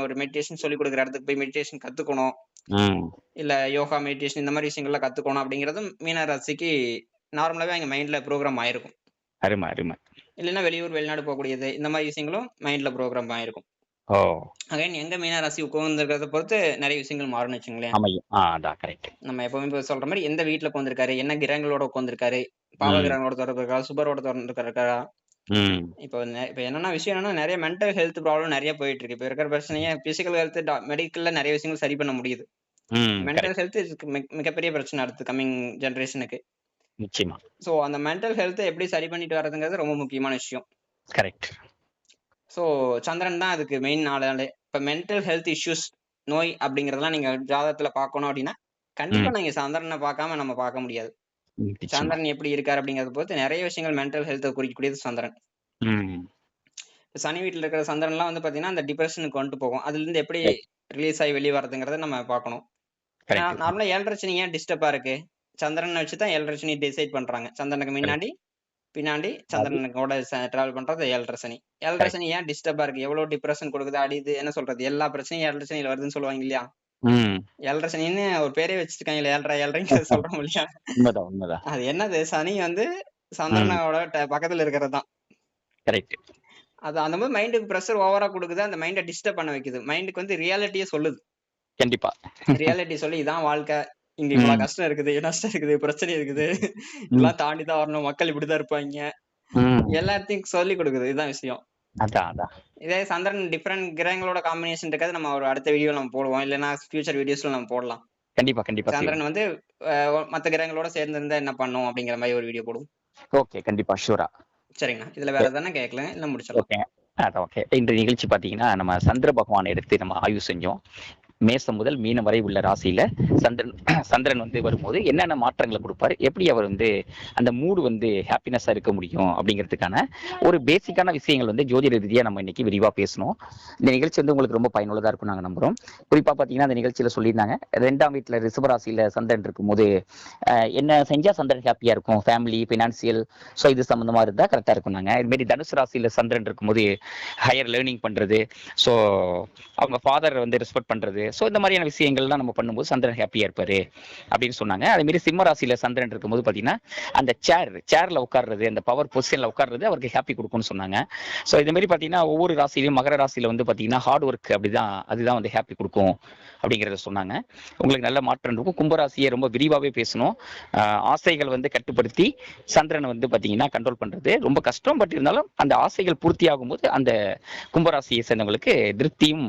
ஒரு மெடிடேஷன் சொல்லி கொடுக்குற இடத்துக்கு போய் மெடிடேஷன் கத்துக்கணும், இல்ல யோகா மெடிடேஷன் இந்த மாதிரி விஷயங்கள்லாம் கத்துக்கணும் அப்படிங்கறதும் மீன ராசிக்கு நார்மலாவே அங்க மைண்ட்ல ப்ரோக்ராம் ஆயிருக்கும். அருமை அருமை. இல்லைன்னா வெளியூர் வெளிநாடு போகக்கூடியது இந்த மாதிரி விஷயங்களும் மைண்ட்ல ப்ரோக்ராம் ஆயிருக்கும். அகைன் எங்க மீன ராசி உட்கார்ந்துருக்கிறத பொறுத்து நிறைய விஷயங்கள் மாறும்னு வச்சுங்களேன். நம்ம எப்பவுமே சொல்ற மாதிரி எந்த வீட்டுல உட்கார்ந்துருக்காரு, என்ன கிரகங்களோட உட்கார்ந்துருக்காரு, பாவ கிரகங்களோட தொடர்பு இருக்கா, சுபரோட தொடர்பு இருக்கா. இப்போ என்னன்னா விஷயம் என்னன்னா நிறைய மென்டல் ஹெல்த் ப்ராப்ளம் நிறைய போயிட்டு இருக்கு. இப்ப இருக்கிற பிரச்சனையே பிசிக்கல் ஹெல்த் மெடிக்கல்ல நிறைய விஷயங்கள் சரி பண்ண முடியுது. மென்டல் ஹெல்த் மிகப்பெரிய பிரச்சனை அடுத்து கம்மிங் ஜெனரேஷனுக்கு. நிச்சயமா. சோ அந்த மென்டல் ஹெல்த் எப்படி சரி பண்ணிட்டு வர்றதுங்கிறது ரொம்ப முக்கியமான விஷயம். கரெக்ட். சோ சந்திரன் தான் அதுக்கு மெயின் நாளே. இப்ப மென்டல் ஹெல்த் இஷ்யூஸ் நோய் அப்படிங்கறதெல்லாம் நீங்க ஜாதகத்துல பாக்கணும் அப்படின்னா கண்டிப்பா நீங்க சந்திரனை பார்க்காம நம்ம பார்க்க முடியாது. சந்திரன் எப்படி இருக்காரு அப்படிங்கறத பொறுத்து நிறைய விஷயங்கள் மென்டல் ஹெல்த்தை குறிக்கக்கூடியது சந்திரன். சனி வீட்டுல இருக்கிற சந்திரன் எல்லாம் வந்து பாத்தீங்கன்னா அந்த டிப்ரெஷனுக்கு கொண்டு போகும். அதுல இருந்து எப்படி ரிலீஸ் ஆகி வெளியே வர்றதுங்கிறத நம்ம பார்க்கணும். நார்மலா 7.5 சனி ஏன் டிஸ்டர்பா இருக்கு, சந்திரனை வச்சுதான் 7.5 சனி டிசைட் பண்றாங்க. சந்திரனுக்கு முன்னாடி பின்னாடி சந்திரனுக்கோட டிராவல் பண்றது 7.5 சனி. 7.5 சனி ஏன் டிஸ்டர்பா இருக்கு, எவ்வளவு டிப்ரெஷன் கொடுக்குது, அடிது என்ன சொல்றது, எல்லா பிரச்சனையும் 7.5 சனியில வருதுன்னு சொல்லுவாங்க இல்லையா. 7.5 சனின்னு ஒரு பேரே வச்சிருக்காங்க, 7.5 சொல்றோம் இல்லையா. அது என்னது, சனி வந்து சந்திரனோட பக்கத்துல இருக்கிறதுதான். அது அந்த மாதிரி மைண்டுக்கு பிரஷர் ஓவரா கொடுக்குது, அந்த மைண்டை டிஸ்டர்ப் பண்ண வைக்குது. மைண்டுக்கு வந்து ரியாலிட்டியே சொல்லுது. கண்டிப்பா ரியாலிட்டி சொல்லி இதான் வாழ்க்கை, இங்க இவ்வளவு கஷ்டம் இருக்குது, நஷ்டம் இருக்குது, பிரச்சனை இருக்குது, இதெல்லாம் தாண்டிதான் வரணும், மக்கள் இப்படிதான் இருப்பாங்க, எல்லாத்தையும் சொல்லி கொடுக்குது. இதுதான் விஷயம். இதே சந்திரன் டிஃபரெண்ட் கிரகங்களோட காம்பினேஷன் இருக்காது, நம்ம ஒரு அடுத்த வீடியோ நம்ம போடுவோம், இல்லைன்னா ஃபியூச்சர் வீடியோஸ்ல நம்ம போடலாம். கண்டிப்பா சந்திரன் வந்து மத்த கிரகங்களோட சேர்ந்து இருந்தா என்ன பண்ணும் அப்படிங்கிற மாதிரி ஒரு வீடியோ போடுவோம். ஓகே, கண்டிப்பா ஷூரா. சரிங்கண்ணா, இதுல வேற எதானே கேட்கல, இல்ல முடிச்சிடலாம். இந்த நிகழ்ச்சி பாத்தீங்கன்னா நம்ம சந்திர பகவான் எடுத்து நம்ம ஆய்வு செஞ்சோம். மேசம் முதல் மீனம் வரை உள்ள ராசியில சந்திரன் வந்து வரும்போது என்னென்ன மாற்றங்களை கொடுப்பாரு, எப்படி அவர் வந்து அந்த மூடு வந்து ஹாப்பினஸா இருக்க முடியும் அப்படிங்கிறதுக்கான ஒரு பேசிக்கான விஷயங்கள் வந்து ஜோதிட ரீதியா நம்ம இன்னைக்கு விரிவா பேசணும். இந்த நிகழ்ச்சி வந்து உங்களுக்கு ரொம்ப பயனுள்ளதா இருக்கும் நாங்க நம்புறோம். குறிப்பா பாத்தீங்கன்னா அந்த நிகழ்ச்சியில சொல்லியிருந்தாங்க 2ஆம் வீட்டுல ரிஷபராசியில சந்திரன் இருக்கும் போது என்ன செஞ்சா சந்திரன் ஹாப்பியா இருக்கும், ஃபேமிலி, பினான்சியல், ஸோ இது சம்பந்தமா இருந்தா கரெக்டா இருக்கும். நாங்க இது மாதிரி தனுசு ராசியில சந்திரன் இருக்கும்போது ஹையர் லேர்னிங் பண்றது, ஸோ அவங்க ஃபாதர் வந்து ரெஸ்பெக்ட் பண்றது, ஸோ இந்த மாதிரியான விஷயங்கள்லாம் நம்ம பண்ணும்போது சந்திரன் ஹாப்பியா இருப்பாரு அப்படின்னு சொன்னாங்க. அதே மாதிரி சிம்ம ராசியில சந்திரன் இருக்கும்போது பாத்தீங்கன்னா அந்த சேர்ல உட்கார்றது, அந்த பவர் பொசிஷன்ல உட்கார்றது அவருக்கு ஹாப்பி கொடுக்கும்னு சொன்னாங்க. ஸோ இது மாதிரி பாத்தீங்கன்னா ஒவ்வொரு ராசியிலும் மகர ராசியில வந்து பாத்தீங்கன்னா ஹார்ட் ஒர்க் அதுதான் வந்து ஹாப்பி கொடுக்கும் அப்படிங்கிறத சொன்னாங்க. உங்களுக்கு நல்ல மாற்றம் இருக்கும். கும்பராசியை ரொம்ப விரிவாகவே பேசணும். ஆசைகள் வந்து கட்டுப்படுத்தி சந்திரனை வந்து பாத்தீங்கன்னா கண்ட்ரோல் பண்றது ரொம்ப கஷ்டம். பட் இருந்தாலும் அந்த ஆசைகள் பூர்த்தி ஆகும்போது அந்த கும்பராசியை சேர்ந்தவங்களுக்கு திருப்தியும்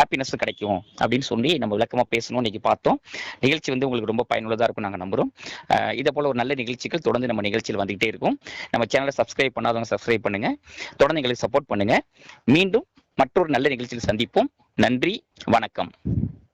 ஹாப்பினஸும் கிடைக்கும் அப்படின்னு சொல்லி நம்ம விளக்கமா பேசணும் இன்னைக்கு பார்த்தோம். நிகழ்ச்சி வந்து உங்களுக்கு ரொம்ப பயனுள்ளதா இருக்கும் நாங்க நம்புறோம். இதை போல ஒரு நல்ல நிகழ்ச்சிகள் தொடர்ந்து நம்ம நிகழ்ச்சியில் வந்துகிட்டே இருக்கும். நம்ம சேனலை சப்ஸ்கிரைப் பண்ணாதவங்க சப்ஸ்கிரைப் பண்ணுங்க, தொடர்ந்து எங்களுக்கு சப்போர்ட் பண்ணுங்க. மீண்டும் மற்றொரு நல்ல நிகழ்ச்சியில் சந்திப்போம். நன்றி, வணக்கம்.